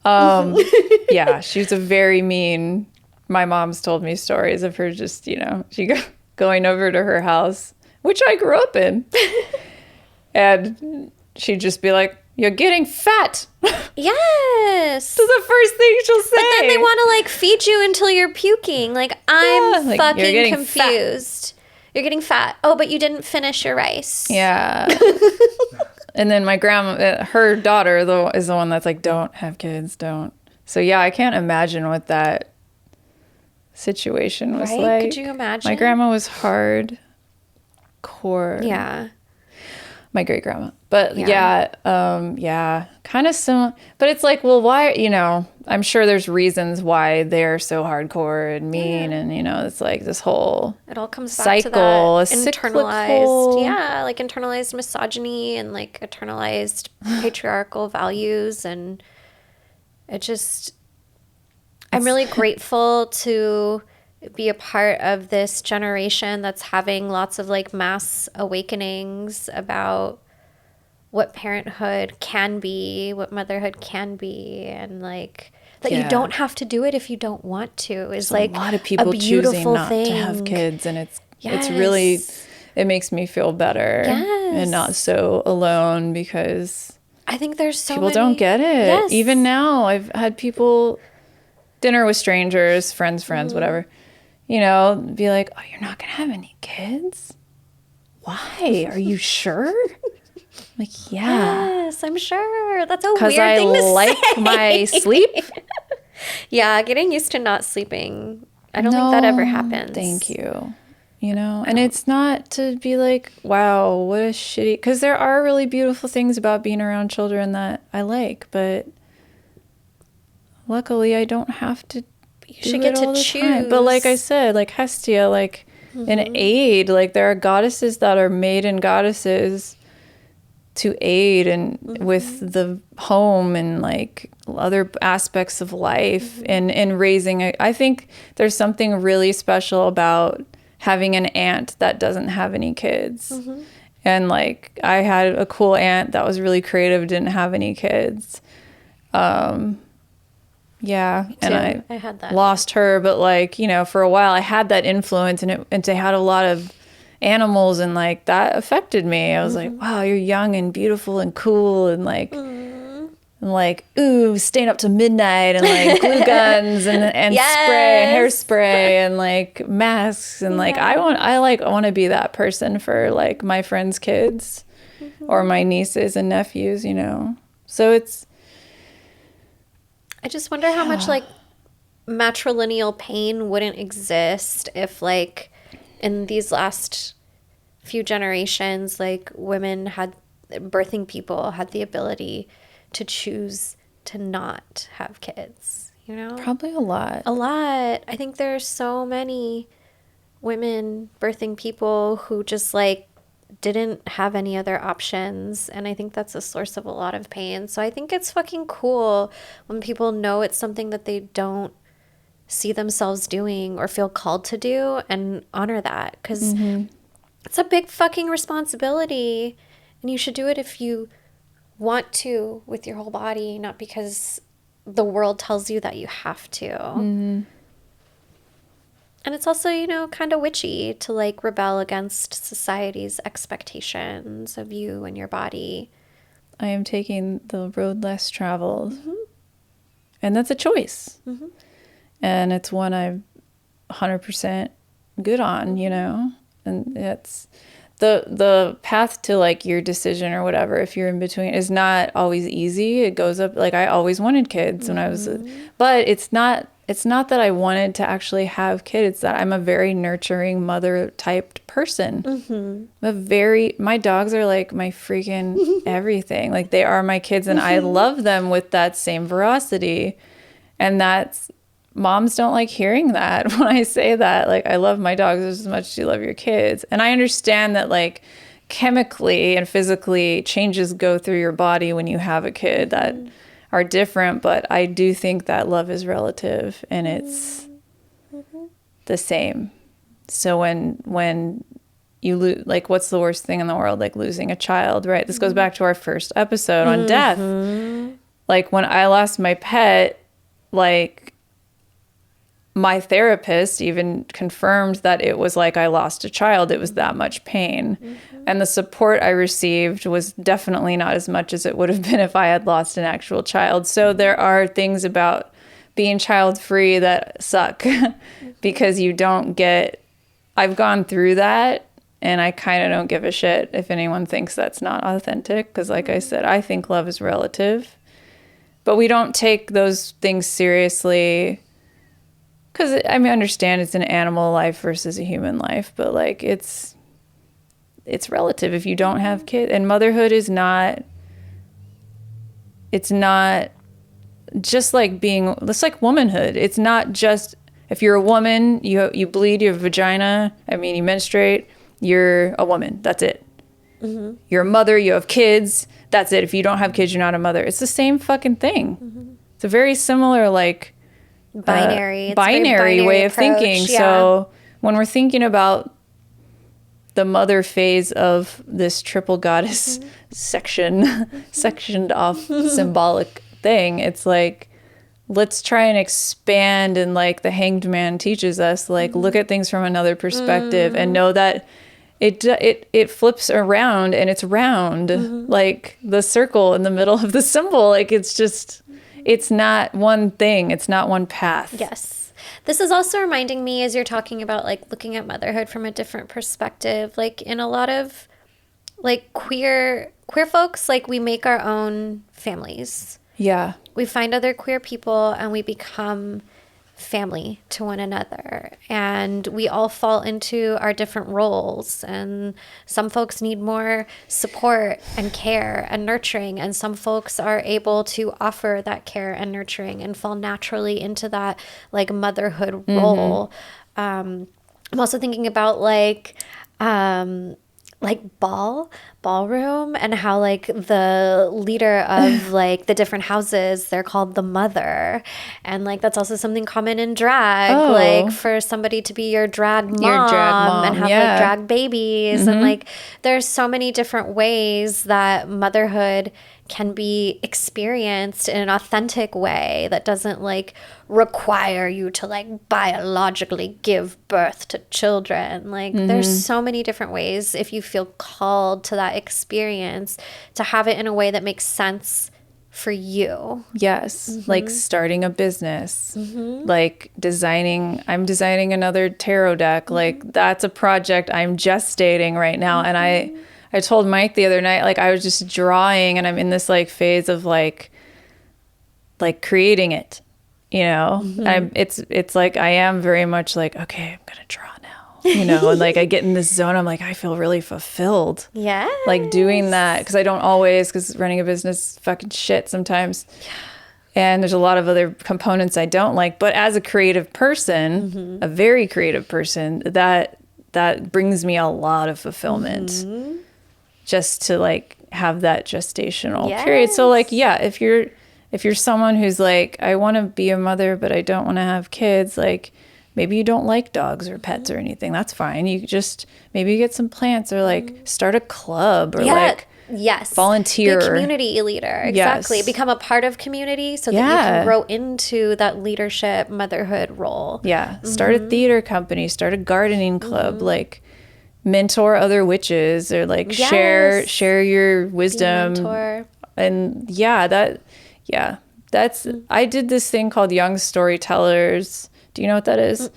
Yeah, she was a very mean. My mom's told me stories of her just, you know, going over to her house, which I grew up in, and she'd just be like, "You're getting fat." Yes. That's the first thing she'll say. But then they want to like feed you until you're puking. Like, I'm like, fucking confused. You're getting fat. Oh, but you didn't finish your rice. Yeah. And then my grandma, her daughter, though, is the one that's like, don't have kids, don't. So yeah, I can't imagine what that situation was like. Could you imagine? My grandma was hardcore. Yeah. My great grandma. But kind of similar. But it's like, well, why, you know, I'm sure there's reasons why they're so hardcore and mean. And, you know, it's like this whole it all comes back cycle, to that internalized, like internalized misogyny and like internalized patriarchal values. And it just, I'm really grateful to be a part of this generation that's having lots of like mass awakenings about what parenthood can be, what motherhood can be, and like that you don't have to do it if you don't want to is like a lot of people choosing not to have kids, and it's really, it makes me feel better and not so alone, because I think there's so people many, don't get it. Even now, I've had people, dinner with strangers, friends, whatever, you know, be like, "Oh, you're not gonna have any kids? Why? Are you sure?" I'm like, yeah. Yes, I'm sure. That's a weird because I thing to like say. my sleep. Yeah, getting used to not sleeping. I don't think that ever happens. Thank you. You know, and it's not to be like, wow, what a shitty, because there are really beautiful things about being around children that I like, but luckily I don't have to. You should get to choose. But like I said, like Hestia, like in Aid, like there are goddesses that are maiden goddesses to aid and with the home and like other aspects of life and raising I think there's something really special about having an aunt that doesn't have any kids. And like I had a cool aunt that was really creative, didn't have any kids. Yeah, and I had that. lost her, but like, you know, for a while I had that influence and I had a lot of animals and like that affected me. I was like, wow, you're young and beautiful and cool and like ooh, staying up to midnight and like glue guns and spray and hairspray and like masks and like I want to be that person for like my friends' kids or my nieces and nephews, you know. So I just wonder how much like matrilineal pain wouldn't exist if like in these last few generations, like birthing people had the ability to choose to not have kids, you know? probably a lot. I think there's so many women birthing people who just like didn't have any other options, and I think that's a source of a lot of pain. So I think it's fucking cool when people know it's something that they don't see themselves doing or feel called to do and honor that, because it's a big fucking responsibility, and you should do it if you want to with your whole body, not because the world tells you that you have to. And it's also, you know, kind of witchy to like rebel against society's expectations of you and your body. I am taking the road less traveled. And that's a choice. And it's one I'm 100% good on, you know? And it's the path to like your decision or whatever, if you're in between, is not always easy. It goes up, like I always wanted kids when I was, but it's not that I wanted to actually have kids. It's that I'm a very nurturing mother typed person. My dogs are like my freaking everything. Like they are my kids and I love them with that same veracity. And moms don't like hearing that when I say that. Like I love my dogs as much as you love your kids. And I understand that like chemically and physically changes go through your body when you have a kid that are different, but I do think that love is relative and it's the same. So when you lose, like what's the worst thing in the world? Like losing a child, right? This goes back to our first episode on death. Like when I lost my pet, like my therapist even confirmed that it was like I lost a child. It was that much pain. And the support I received was definitely not as much as it would have been if I had lost an actual child. So there are things about being child-free that suck because you don't get... I've gone through that and I kind of don't give a shit if anyone thinks that's not authentic because like I said, I think love is relative. But we don't take those things seriously because I mean, I understand it's an animal life versus a human life, but like it's relative if you don't have kids. And motherhood is not, it's not just like it's like womanhood. It's not just, if you're a woman, you bleed, you have a vagina, I mean, you menstruate, you're a woman. That's it. You're a mother, you have kids. That's it. If you don't have kids, you're not a mother. It's the same fucking thing. It's a very similar like binary way of thinking. Yeah. So when we're thinking about the mother phase of this triple goddess sectioned off symbolic thing, it's like, let's try and expand, and like the Hanged Man teaches us, like look at things from another perspective and know that it flips around and it's round, like the circle in the middle of the symbol. Like it's just, it's not one thing. It's not one path. Yes. This is also reminding me, as you're talking about like looking at motherhood from a different perspective, like in a lot of like queer folks, like we make our own families. Yeah. We find other queer people and we become family to one another, and we all fall into our different roles, and some folks need more support and care and nurturing, and some folks are able to offer that care and nurturing and fall naturally into that like motherhood role. I'm also thinking about like like ballroom, and how like the leader of like the different houses, they're called the mother, and like that's also something common in drag, like for somebody to be your drag mom and have like drag babies, and like there's so many different ways that motherhood can be experienced in an authentic way that doesn't like require you to like biologically give birth to children. Like there's so many different ways, if you feel called to that experience, to have it in a way that makes sense for you. Yes. Like starting a business, like I'm designing another tarot deck. Like that's a project I'm gestating right now. And I told Mike the other night, like I was just drawing and I'm in this like phase of like creating it, you know. It's like I am very much like, okay, I'm gonna draw now, you know. And like I get in this zone, I'm like, I feel really fulfilled, like doing that, because I don't always, because running a business is fucking shit sometimes, and there's a lot of other components I don't like. But as a creative person, a very creative person, that brings me a lot of fulfillment. Just to like have that gestational period. So like, if you're someone who's like, I want to be a mother, but I don't want to have kids, like maybe you don't like dogs or pets or anything. That's fine. You just, maybe you get some plants, or like start a club, or like volunteer. Be a community leader. Exactly. Become a part of community so that you can grow into that leadership motherhood role. Start a theater company, start a gardening club, like mentor other witches, or like share your wisdom. And that's I did this thing called Young Storytellers. Do you know what that is?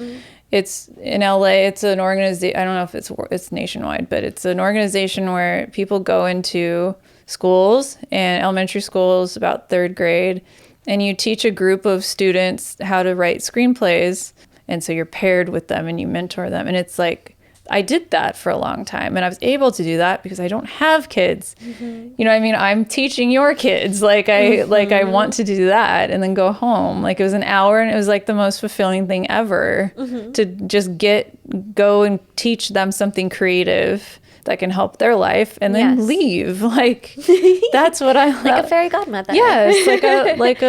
It's in LA. It's an organization. I don't know if it's nationwide, but it's an organization where people go into schools and elementary schools, about 3rd grade, and you teach a group of students how to write screenplays. And so you're paired with them and you mentor them. And it's like, I did that for a long time, and I was able to do that because I don't have kids. You know what I mean? I'm teaching your kids. Like I want to do that and then go home. Like it was an hour, and it was like the most fulfilling thing ever to just go and teach them something creative that can help their life, and then leave. Like that's what I love. Like a fairy godmother. Yes, like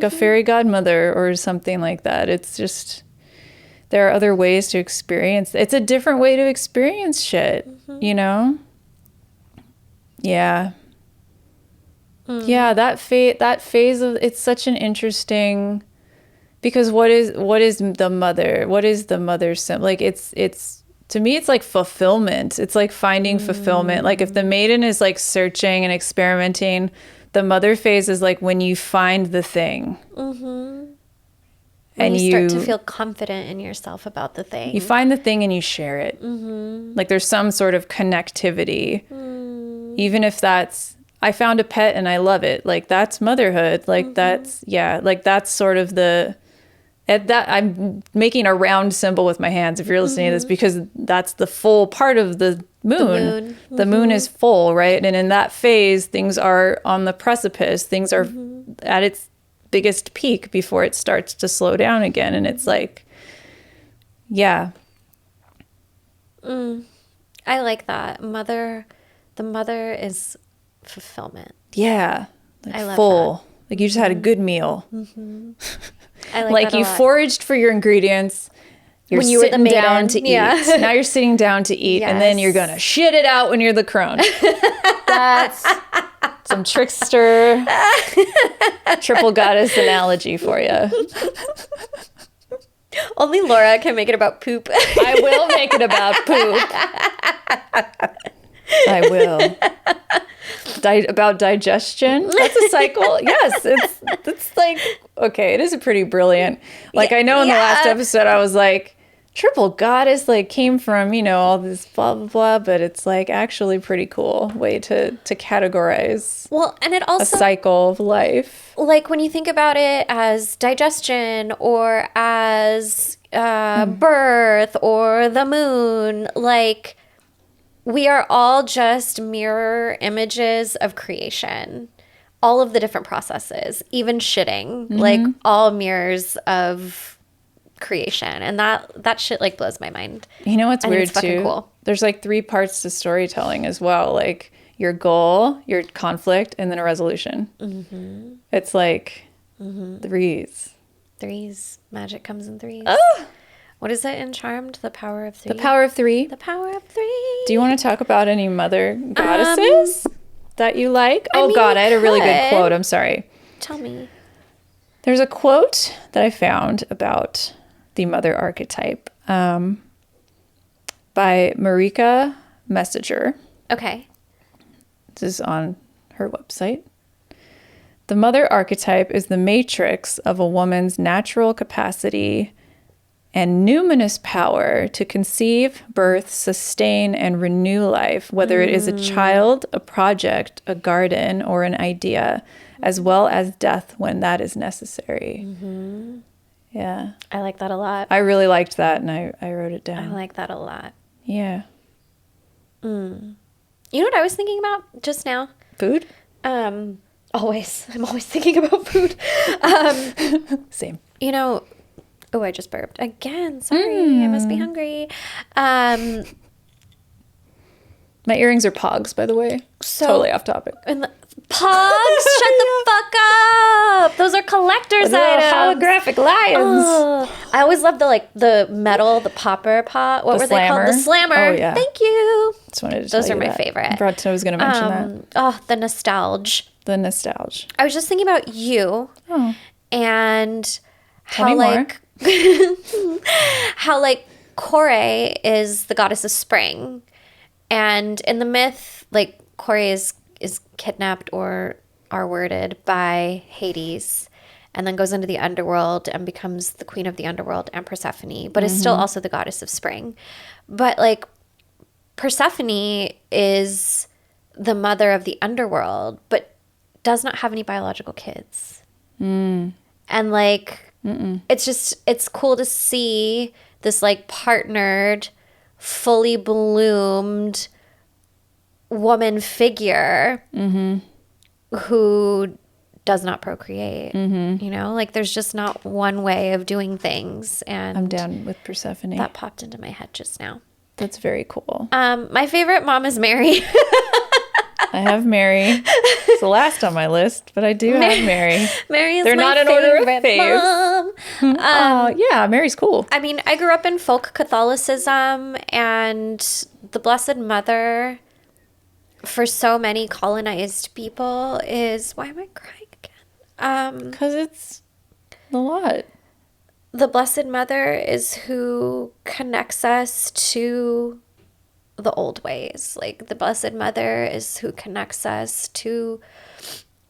a fairy godmother or something like that. It's just, there are other ways to experience. It's a different way to experience shit, you know? Yeah. Yeah, that phase of, it's such an interesting, because what is the mother? What is the mother like it's to me, it's like fulfillment. It's like finding fulfillment. Like if the maiden is like searching and experimenting, the mother phase is like when you find the thing. And you start to feel confident in yourself about the thing. You find the thing and you share it. Like there's some sort of connectivity. Even if that's, I found a pet and I love it. Like that's motherhood. Like that's, like that's sort of I'm making a round symbol with my hands if you're listening to this, because that's the full part of the moon. The moon is full, right? And in that phase, things are on the precipice. Things are at its biggest peak before it starts to slow down again. And it's like, I like that. The mother is fulfillment. Yeah. Like I love full. that. Like you just had a good meal. I like that you foraged for your ingredients. You're when you were the sitting maiden. down to eat. Now you're sitting down to eat, and then you're gonna shit it out when you're the crone. That's some trickster triple goddess analogy for you. Only Laura can make it about poop. I will make it about poop. I will. About digestion. That's a cycle. Yes, it's like, okay, it is a pretty brilliant. Like I know in the last episode I was like, triple goddess like came from, you know, all this blah blah blah, but it's like actually pretty cool way to categorize. Well, and it also a cycle of life. Like when you think about it as digestion or as birth or the moon, like we are all just mirror images of creation. All of the different processes, even shitting, like all mirrors of creation. And that shit like blows my mind. You know what's weird it's fucking too? Cool. there's like 3 parts to storytelling as well. Like your goal, your conflict, and then a resolution. Mm-hmm. It's like threes. Threes. Magic comes in threes. Oh! What is it in Charmed? The power of 3? The power of 3. The power of 3. Do you want to talk about any mother goddesses that you like? Oh, God, I had a really good quote. I'm sorry. Tell me. There's a quote that I found about the mother archetype by Marika Messenger. Okay. This is on her website. The mother archetype is the matrix of a woman's natural capacity and numinous power to conceive, birth, sustain, and renew life, whether it is a child, a project, a garden, or an idea, as well as death when that is necessary. Mm-hmm. Yeah. I like that a lot. I really liked that, and I wrote it down. I like that a lot. Yeah. You know what I was thinking about just now? Food? Always. I'm always thinking about food. Same. You know, oh, I just burped again. Sorry, I must be hungry. My earrings are pogs, by the way. So, totally off topic. And Pogs, shut the fuck up. Those are collector's items. Holographic lions. Oh, I always love the metal, the popper pot. What were they called? The slammer. Oh, yeah. Thank you. Just wanted to Those tell are you my that. favorite. I was going to mention that. Oh, the nostalgia. The nostalgia. I was just thinking about you and how like how like Kore is the goddess of spring, and in the myth, like Kore is kidnapped or R-worded by Hades, and then goes into the underworld and becomes the queen of the underworld and Persephone, but is still also the goddess of spring. But like Persephone is the mother of the underworld, but does not have any biological kids. And like it's cool to see this like partnered, fully bloomed woman figure who does not procreate. You know, like there's just not one way of doing things. And I'm down with Persephone. that popped into my head just now. That's very cool. My favorite mom is Mary. I have Mary. It's the last on my list, but I do have Mary. Mary is They're my not in order of favorite faves. mom. Yeah, Mary's cool. I mean, I grew up in folk Catholicism, and the Blessed Mother, for so many colonized people, is... Why am I crying again? Because it's a lot. The Blessed Mother is who connects us to the old ways. Like, the Blessed Mother is who connects us to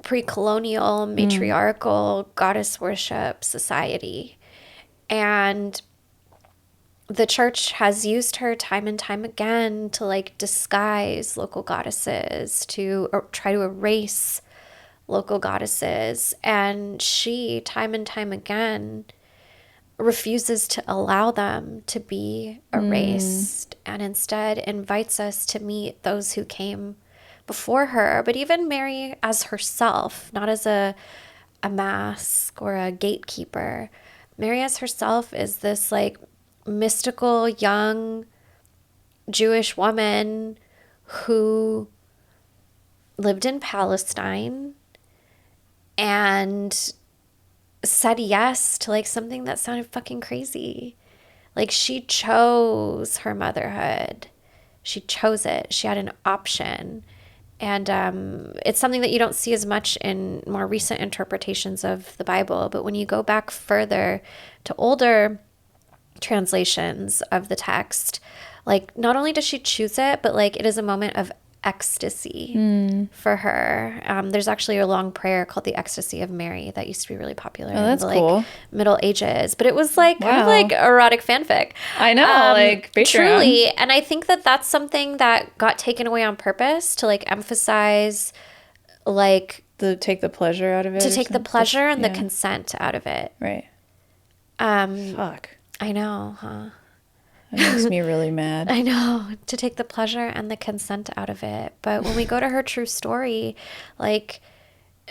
pre-colonial, matriarchal, goddess worship society. And the church has used her time and time again to like disguise local goddesses, to try to erase local goddesses. And she, time and time again, refuses to allow them to be erased and instead invites us to meet those who came before her. But even Mary as herself, not as a mask or a gatekeeper. Mary as herself is this like mystical young Jewish woman who lived in Palestine and said yes to like something that sounded fucking crazy. Like she chose her motherhood. She chose it. She had an option. And it's something that you don't see as much in more recent interpretations of the Bible. But when you go back further to older translations of the text, like not only does she choose it, but like it is a moment of ecstasy for her. There's actually a long prayer called the Ecstasy of Mary that used to be really popular in the cool. Middle Ages. But it was like kind of like erotic fanfic. I know, like Patreon. Truly. And I think that that's something that got taken away on purpose to like emphasize like take the pleasure out of it. To take the pleasure and the consent out of it. Right. Fuck. I know, huh? It makes me really mad. I know, to take the pleasure and the consent out of it. But when we go to her true story, like,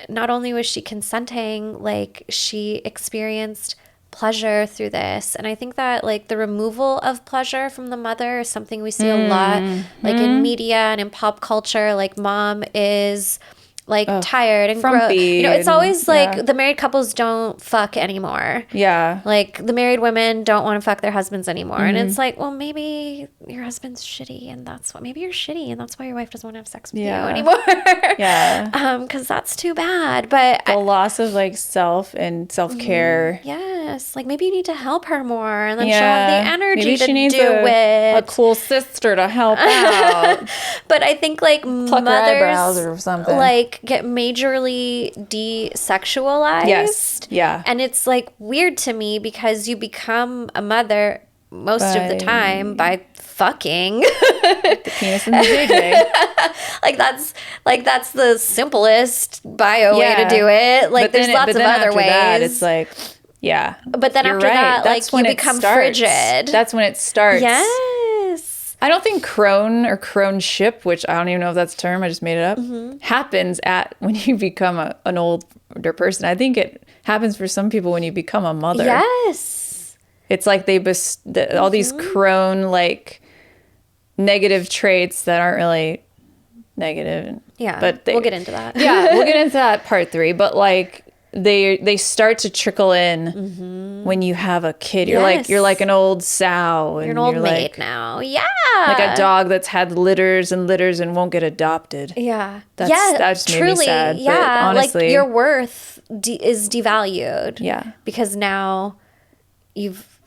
not only was she consenting, like, she experienced pleasure through this. And I think that like the removal of pleasure from the mother is something we see a lot, like in media and in pop culture. Like mom is like tired and gross. You know, it's always like the married couples don't fuck anymore. Yeah. Like the married women don't want to fuck their husbands anymore. And it's like, well, maybe your husband's shitty and that's what, maybe you're shitty and that's why your wife doesn't want to have sex with you anymore. Yeah. Because that's too bad. But the loss of like self and self-care. Yes. Like maybe you need to help her more and then she'll have the energy maybe to she needs do it. a cool sister to help out. But I think like Pluck her eyebrows or something. like get majorly desexualized. Yes. Yeah. And it's like weird to me because you become a mother most of the time by fucking. The penis and the JJ. like that's the simplest bio way to do it. Like there's lots of other ways. That, it's like but then after that, like you become frigid. That's when it starts. Yes. I don't think crone or crone-ship, which I don't even know if that's a term, I just made it up, happens at when you become an older person. I think it happens for some people when you become a mother. Yes. It's like all these crone, like, negative traits that aren't really negative. Yeah, but we'll get into that. Yeah, we'll get into that part 3. But, like, they start to trickle in when you have a kid. You're like an old sow. And you're an old maid like, now. Yeah. Like a dog that's had litters and litters and won't get adopted. Yeah. That just made me sad. Yeah. But honestly, like your worth is devalued. Yeah. Because now you've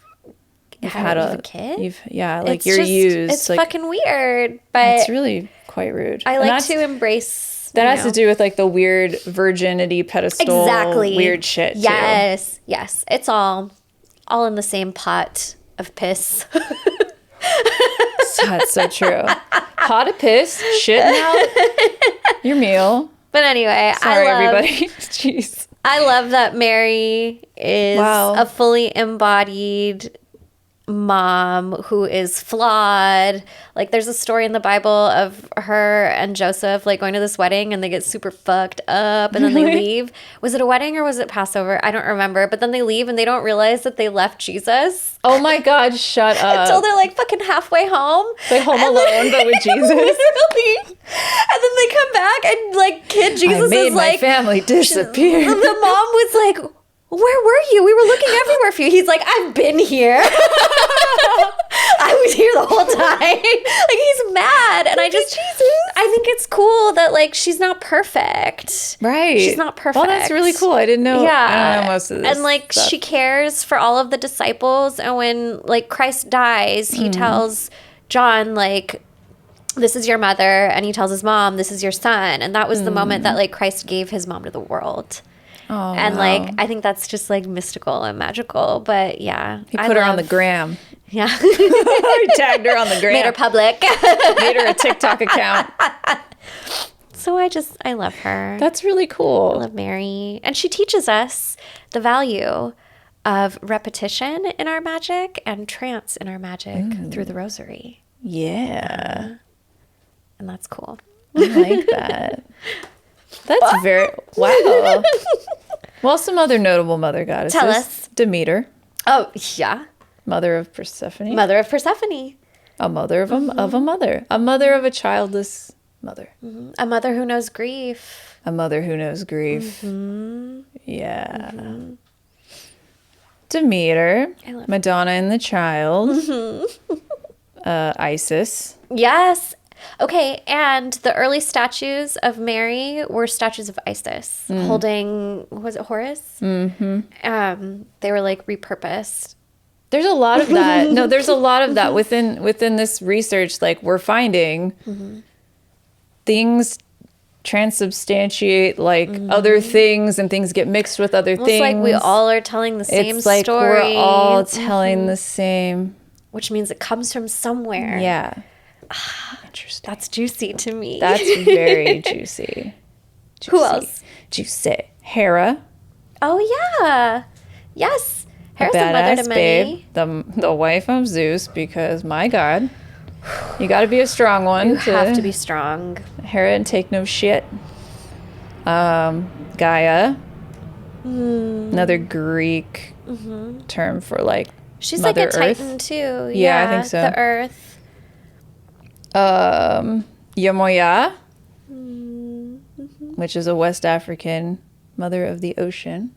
had a kid. You're used. It's like, fucking weird. But it's really quite rude. I like to embrace. That has to do with like the weird virginity pedestal, weird shit. Too. Yes. It's all in the same pot of piss. That's so true. Pot of piss, shitting out your meal. But anyway, everybody. Jeez. I love that Mary is a fully embodied mom who is flawed. Like there's a story in the Bible of her and Joseph like going to this wedding and they get super fucked up and then they leave. Was it a wedding or was it Passover? I don't remember. But then they leave and they don't realize that they left Jesus. Oh my God, shut up. Until they're like fucking halfway home. Like Home Alone, but with Jesus. Literally. And then they come back and like kid Jesus I made is my like family disappear. The mom was like, where were you? We were looking everywhere for you. He's like, I've been here. I was here the whole time. Like he's mad. And I think it's cool that like she's not perfect. Right. She's not perfect. Well, that's really cool. I didn't know. Yeah. I don't know most of this. And like stuff. she cares for all of the disciples. And when like Christ dies, he tells John like, this is your mother. And he tells his mom, this is your son. And that was the moment that like Christ gave his mom to the world. Oh, and like I think that's just like mystical and magical, but yeah, he put her on the gram. Yeah, he tagged her on the gram, made her public, made her a TikTok account. So I love her. That's really cool. I love Mary, and she teaches us the value of repetition in our magic and trance in our magic through the rosary. Yeah, and that's cool. I like that. That's very wow. Well, some other notable mother goddesses. Tell us. Demeter. Oh yeah. Mother of Persephone. Mother of Persephone. A mother of a mother. A mother of a childless mother. Mm-hmm. A mother who knows grief. A mother who knows grief. Mm-hmm. Yeah. Mm-hmm. Demeter. Madonna and the Child. Mm-hmm. Isis. Yes. Okay, and the early statues of Mary were statues of Isis holding, was it Horus? Mm-hmm. They were like repurposed. There's a lot of that. No, there's a lot of that within this research. Like we're finding things transubstantiate like other things, and things get mixed with other things. It's like we all are telling the same it's like story. We're all telling the same, which means it comes from somewhere. Yeah. Interesting. That's juicy to me. That's very juicy. Who else? Juicy. Hera. Oh yeah. Yes. Hera's a mother to many. Babe, the wife of Zeus, because my God, you got to be a strong one. You have to be strong. Hera and take no shit. Gaia. Another Greek term for like She's Mother like a Earth. Titan too. Yeah, I think so. The Earth. Yamoya, which is a West African mother of the ocean.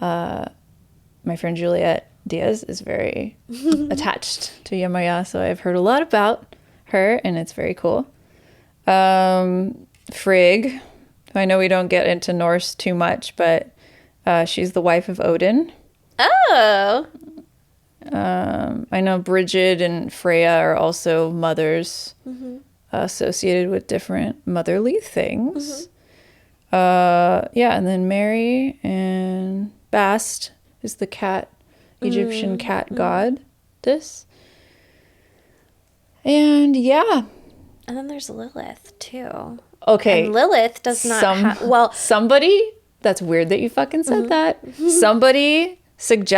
My friend Juliet Diaz is very attached to Yamoya, so I've heard a lot about her, and it's very cool. Frigg, I know we don't get into Norse too much, but she's the wife of Odin. Oh. I know Bridget and Freya are also mothers associated with different motherly things. And then Mary and Bast is the cat, Egyptian cat goddess. And And then there's Lilith too. okay. And Lilith does not have... somebody, that's weird that you fucking said that. Somebody sent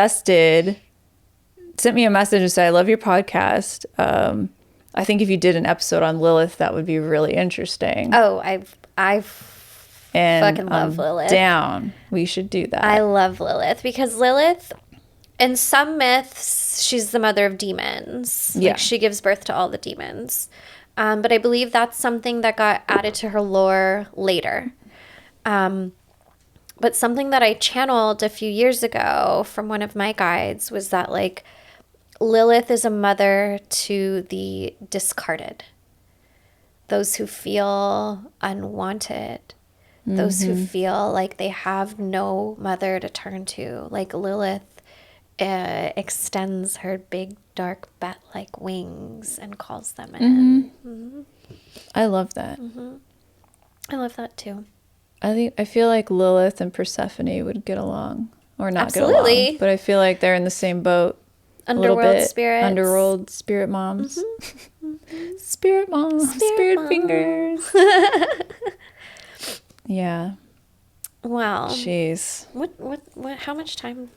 me a message and said, I love your podcast. I think if you did an episode on Lilith, that would be really interesting. Oh, I fucking love Lilith. Down. We should do that. I love Lilith because Lilith, in some myths, she's the mother of demons. Yeah. Like she gives birth to all the demons. But I believe that's something that got added to her lore later. But something that I channeled a few years ago from one of my guides was that like Lilith is a mother to the discarded, those who feel unwanted, those who feel like they have no mother to turn to. Like Lilith extends her big dark bat-like wings and calls them in. I love that. I love that too. I feel like Lilith and Persephone would get along, or not get Absolutely. along, but I feel like they're in the same boat. Underworld a little bit. spirits. Underworld spirit moms. Spirit moms. Spirit moms. fingers. Yeah. Wow. Jeez. What how much time?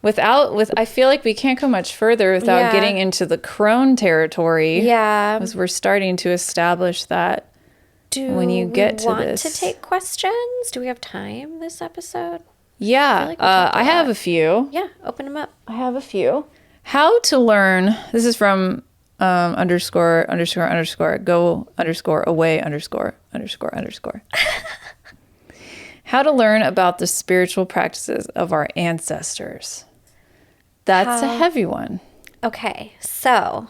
I feel like we can't go much further without getting into the Crone territory. Yeah. Because we're starting to establish that. When you get to want this. to take questions? Do we have time this episode? Yeah. like we talked a I have lot. a few. Yeah, open them up. I have a few. How to learn. This is from underscore go underscore away underscore. How to learn about the spiritual practices of our ancestors. That's a heavy one. Okay, so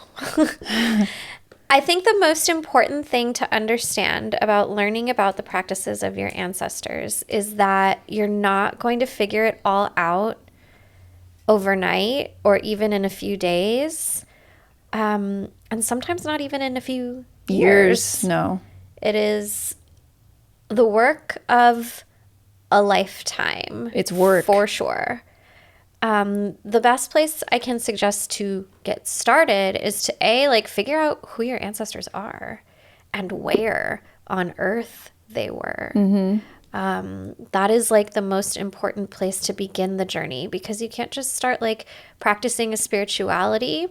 I think the most important thing to understand about learning about the practices of your ancestors is that you're not going to figure it all out overnight or even in a few days, and sometimes not even in a few years. No. It is the work of a lifetime. It's work. For sure. The best place I can suggest to get started is to figure out who your ancestors are and where on earth they were. That is like the most important place to begin the journey, because you can't just start like practicing a spirituality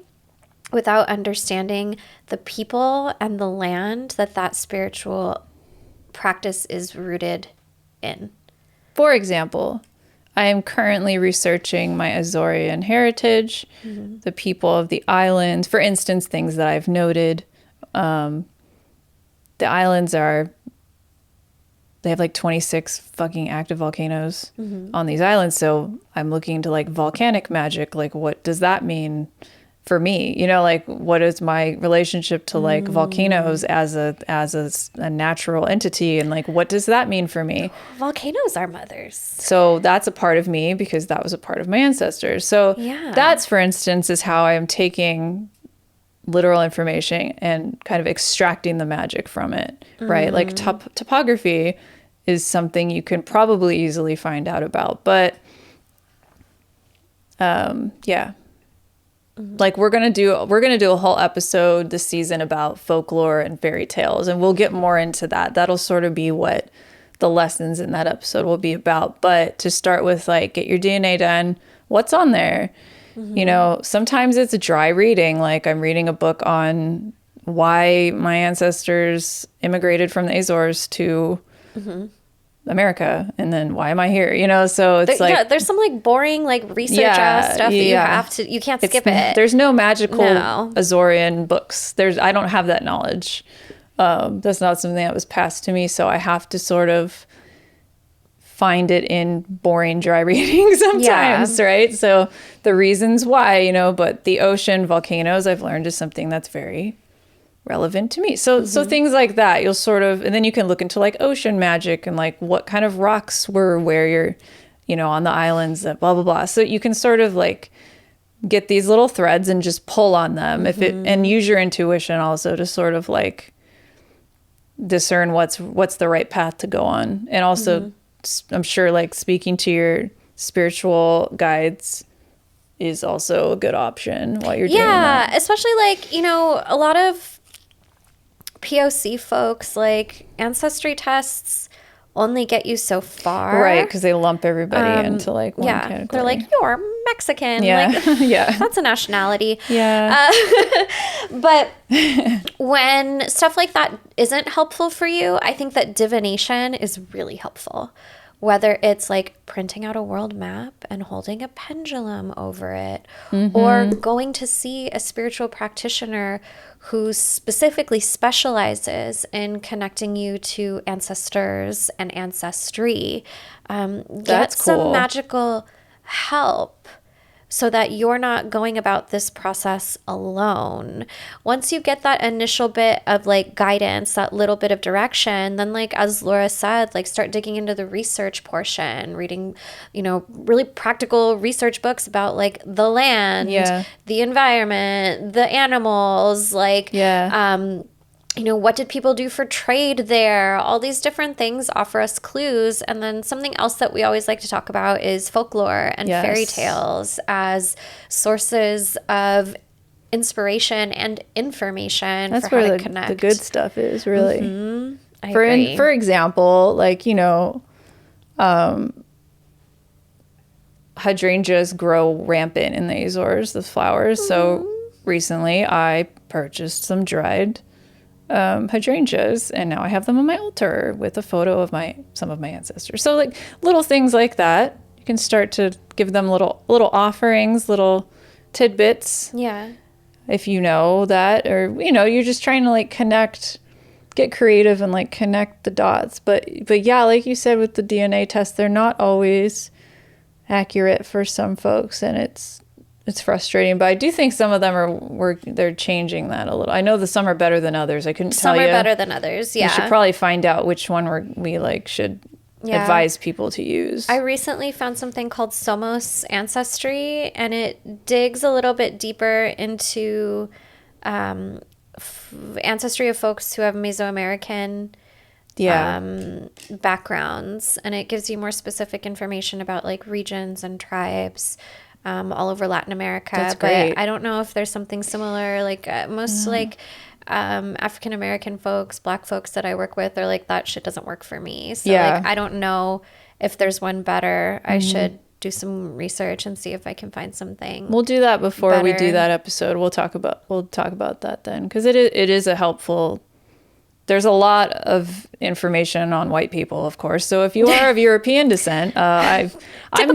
without understanding the people and the land that spiritual practice is rooted in. For example, I am currently researching my Azorian heritage, the people of the islands. For instance, things that I've noted. The islands they have like 26 fucking active volcanoes on these islands. So I'm looking to like volcanic magic. Like, what does that mean for me? You know, like what is my relationship to like volcanoes as a natural entity? And like, what does that mean for me? Volcanoes are mothers. So that's a part of me because that was a part of my ancestors. So that's, for instance, is how I am taking literal information and kind of extracting the magic from it, right? Like topography is something you can probably easily find out about, but like we're gonna do a whole episode this season about folklore and fairy tales, and we'll get more into that. That'll sort of be what the lessons in that episode will be about. But to start with, like, get your DNA done. What's on there? You know, sometimes it's a dry reading. Like I'm reading a book on why my ancestors immigrated from the Azores to America, and then why am I here? So it's there's some like boring like research stuff that you can't skip it. There's no magical Azorian books. I don't have that knowledge. That's not something that was passed to me, so I have to sort of find it in boring, dry reading sometimes, right? So the reasons why, but the ocean, volcanoes, I've learned is something that's very relevant to me. So things like that, you'll sort of, and then you can look into like ocean magic and like what kind of rocks were where you're, on the islands, blah, blah, blah. So you can sort of like get these little threads and just pull on them and use your intuition also to sort of like discern what's the right path to go on. And also I'm sure like speaking to your spiritual guides is also a good option while you're doing that. Yeah, especially like, a lot of POC folks, like ancestry tests only get you so far. Right, because they lump everybody into like one category. They're like, you're Mexican. Yeah, like, yeah. That's a nationality. Yeah. But when stuff like that isn't helpful for you, I think that divination is really helpful. Whether it's like printing out a world map and holding a pendulum over it, or going to see a spiritual practitioner who specifically specializes in connecting you to ancestors and ancestry. Get some magical help so that you're not going about this process alone. Once you get that initial bit of like guidance, that little bit of direction, then like as Laura said, like start digging into the research portion, reading, really practical research books about like the land, the environment, the animals, like what did people do for trade there? All these different things offer us clues. And then something else that we always like to talk about is folklore and fairy tales as sources of inspiration and information. That's for where how to connect. The good stuff is really. I agree. For example, like, hydrangeas grow rampant in the Azores, the flowers. So recently I purchased some dried hydrangeas, and now I have them on my altar with a photo of some of my ancestors. So like little things like that, you can start to give them little offerings, little tidbits. Yeah. If you know that, or you're just trying to like get creative and like connect the dots. But yeah, like you said with the DNA test, they're not always accurate for some folks, and it's frustrating, but I do think some of them they're changing that a little. I know some are better than others. I couldn't tell you. Some are better than others, yeah. You should probably find out which one we like should advise people to use. I recently found something called Somos Ancestry, and it digs a little bit deeper into ancestry of folks who have Mesoamerican backgrounds, and it gives you more specific information about like regions and tribes all over Latin America. That's great. But I don't know if there's something similar. Like most like African American folks, Black folks that I work with are like, that shit doesn't work for me. So like I don't know if there's one better. I should do some research and see if I can find something. We'll do that before we do that episode. We'll talk about that then, because it is a helpful. There's a lot of information on white people, of course. So if you are of European descent, I'm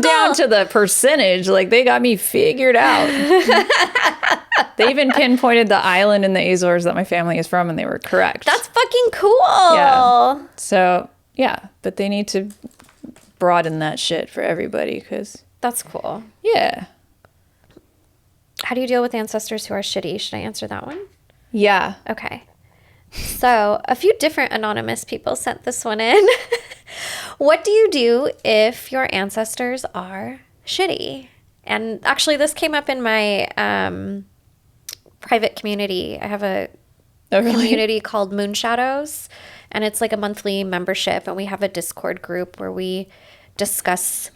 down to the percentage. Like, they got me figured out. They even pinpointed the island in the Azores that my family is from, and they were correct. That's fucking cool. Yeah. So, yeah. But they need to broaden that shit for everybody, because... That's cool. Yeah. How do you deal with ancestors who are shitty? Should I answer that one? Yeah. Okay. So a few different anonymous people sent this one in. What do you do if your ancestors are shitty? And actually, this came up in my private community. I have a community called Moon Shadows, and it's like a monthly membership, and we have a Discord group where we discuss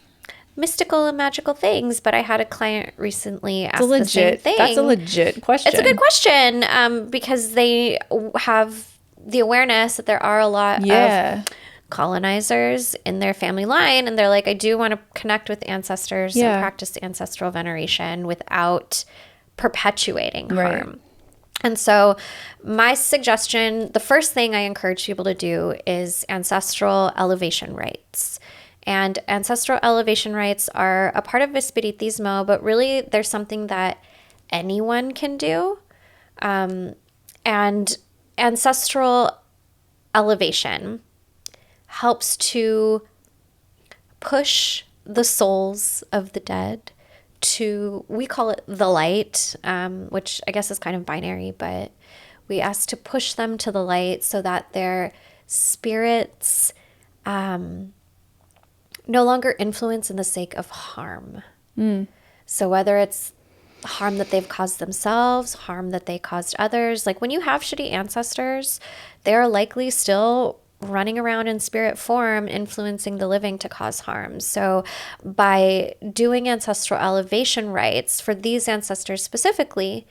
mystical and magical things. But I had a client recently ask the same thing. That's a legit question. It's a good question because they have the awareness that there are a lot of colonizers in their family line, and they're like, I do want to connect with ancestors and practice ancestral veneration without perpetuating harm. And so my suggestion, the first thing I encourage people to do is ancestral elevation rites. And ancestral elevation rites are a part of Espiritismo, but really there's something that anyone can do. And ancestral elevation helps to push the souls of the dead to, we call it the light, which I guess is kind of binary, but we ask to push them to the light so that their spirits no longer influence in the sake of harm. So whether it's harm that they've caused themselves, harm that they caused others, like when you have shitty ancestors, they're likely still running around in spirit form, influencing the living to cause harm. So by doing ancestral elevation rites for these ancestors specifically,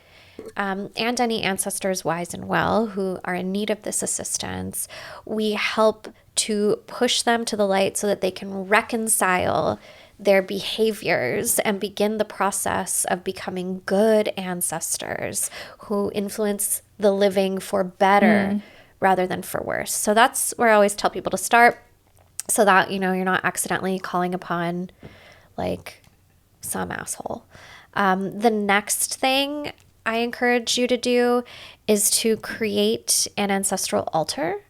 and any ancestors wise and well who are in need of this assistance, we help to push them to the light so that they can reconcile their behaviors and begin the process of becoming good ancestors who influence the living for better rather than for worse. So that's where I always tell people to start, so that, you're not accidentally calling upon like some asshole. The next thing I encourage you to do is to create an ancestral altar.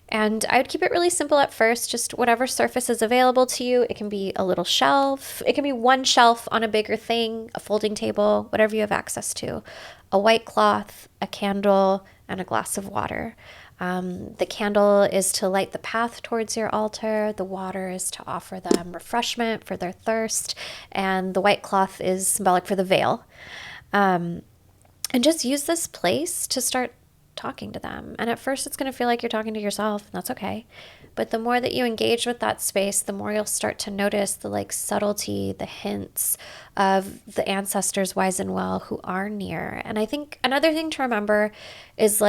And I would keep it really simple at first, just whatever surface is available to you. It can be a little shelf. It can be one shelf on a bigger thing, a folding table, whatever you have access to. A white cloth, a candle, and a glass of water. The candle is to light the path towards your altar. The water is to offer them refreshment for their thirst. And the white cloth is symbolic for the veil. And just use this place to start talking to them. And at first it's going to feel like you're talking to yourself, and that's okay. But the more that you engage with that space, the more you'll start to notice the subtlety, the hints of the ancestors wise and well who are near. And I think another thing to remember is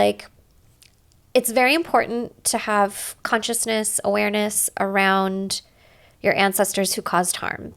it's very important to have consciousness, awareness around your ancestors who caused harm,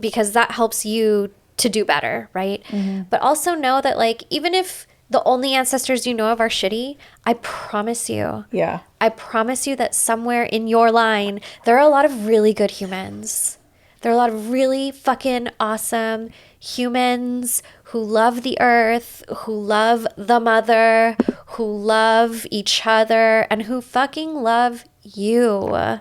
because that helps you to do better, right? But also know that even if the only ancestors you know of are shitty, I promise you. Yeah. I promise you that somewhere in your line, there are a lot of really good humans. There are a lot of really fucking awesome humans who love the earth, who love the mother, who love each other, and who fucking love you.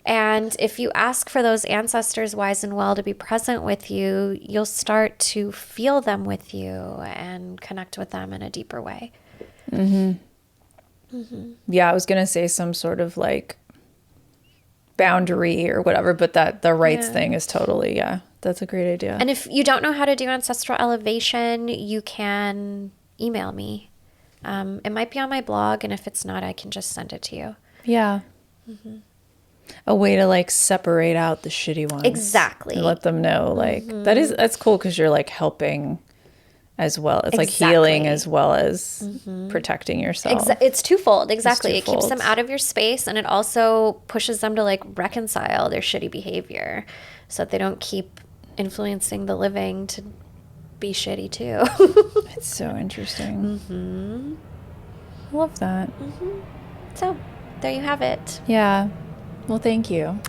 And if you ask for those ancestors wise and well to be present with you, you'll start to feel them with you and connect with them in a deeper way. Yeah, I was going to say some sort of boundary or whatever, but that the rights thing is totally, that's a great idea. And if you don't know how to do ancestral elevation, you can email me. It might be on my blog, and if it's not, I can just send it to you. Yeah. A way to separate out the shitty ones. Exactly. And let them know that's cool, because you're helping as well. It's healing as well as protecting yourself. It's twofold. Exactly. It's It keeps them out of your space, and it also pushes them to reconcile their shitty behavior so that they don't keep influencing the living to be shitty too. It's so interesting. I love that. So there you have it. Yeah. Well, thank you.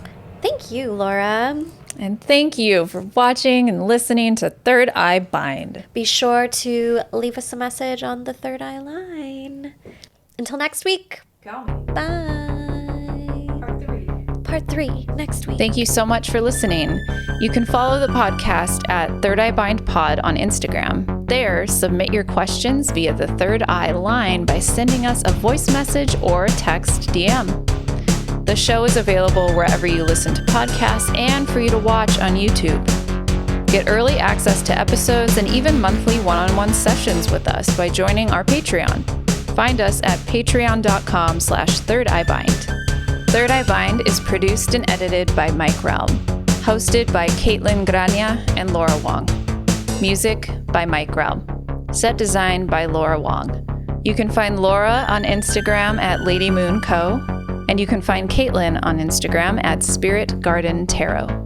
Thank you, Laura. And thank you for watching and listening to Third Eye Bind. Be sure to leave us a message on the Third Eye line. Until next week. Bye. Part 3 next week. Thank you so much for listening. You can follow the podcast at Third Eye Bind Pod on Instagram. There, submit your questions via the Third Eye line by sending us a voice message or text DM. The show is available wherever you listen to podcasts and for you to watch on YouTube. Get early access to episodes and even monthly one-on-one sessions with us by joining our Patreon. Find us at patreon.com/thirdeyebind. Third Eye Bind is produced and edited by Mike Realm. Hosted by Kaitlyn Grania and Laura Wong. Music by Mike Realm. Set design by Laura Wong. You can find Laura on Instagram at Lady Moon Co. And you can find Kaitlyn on Instagram at Spirit Garden Tarot.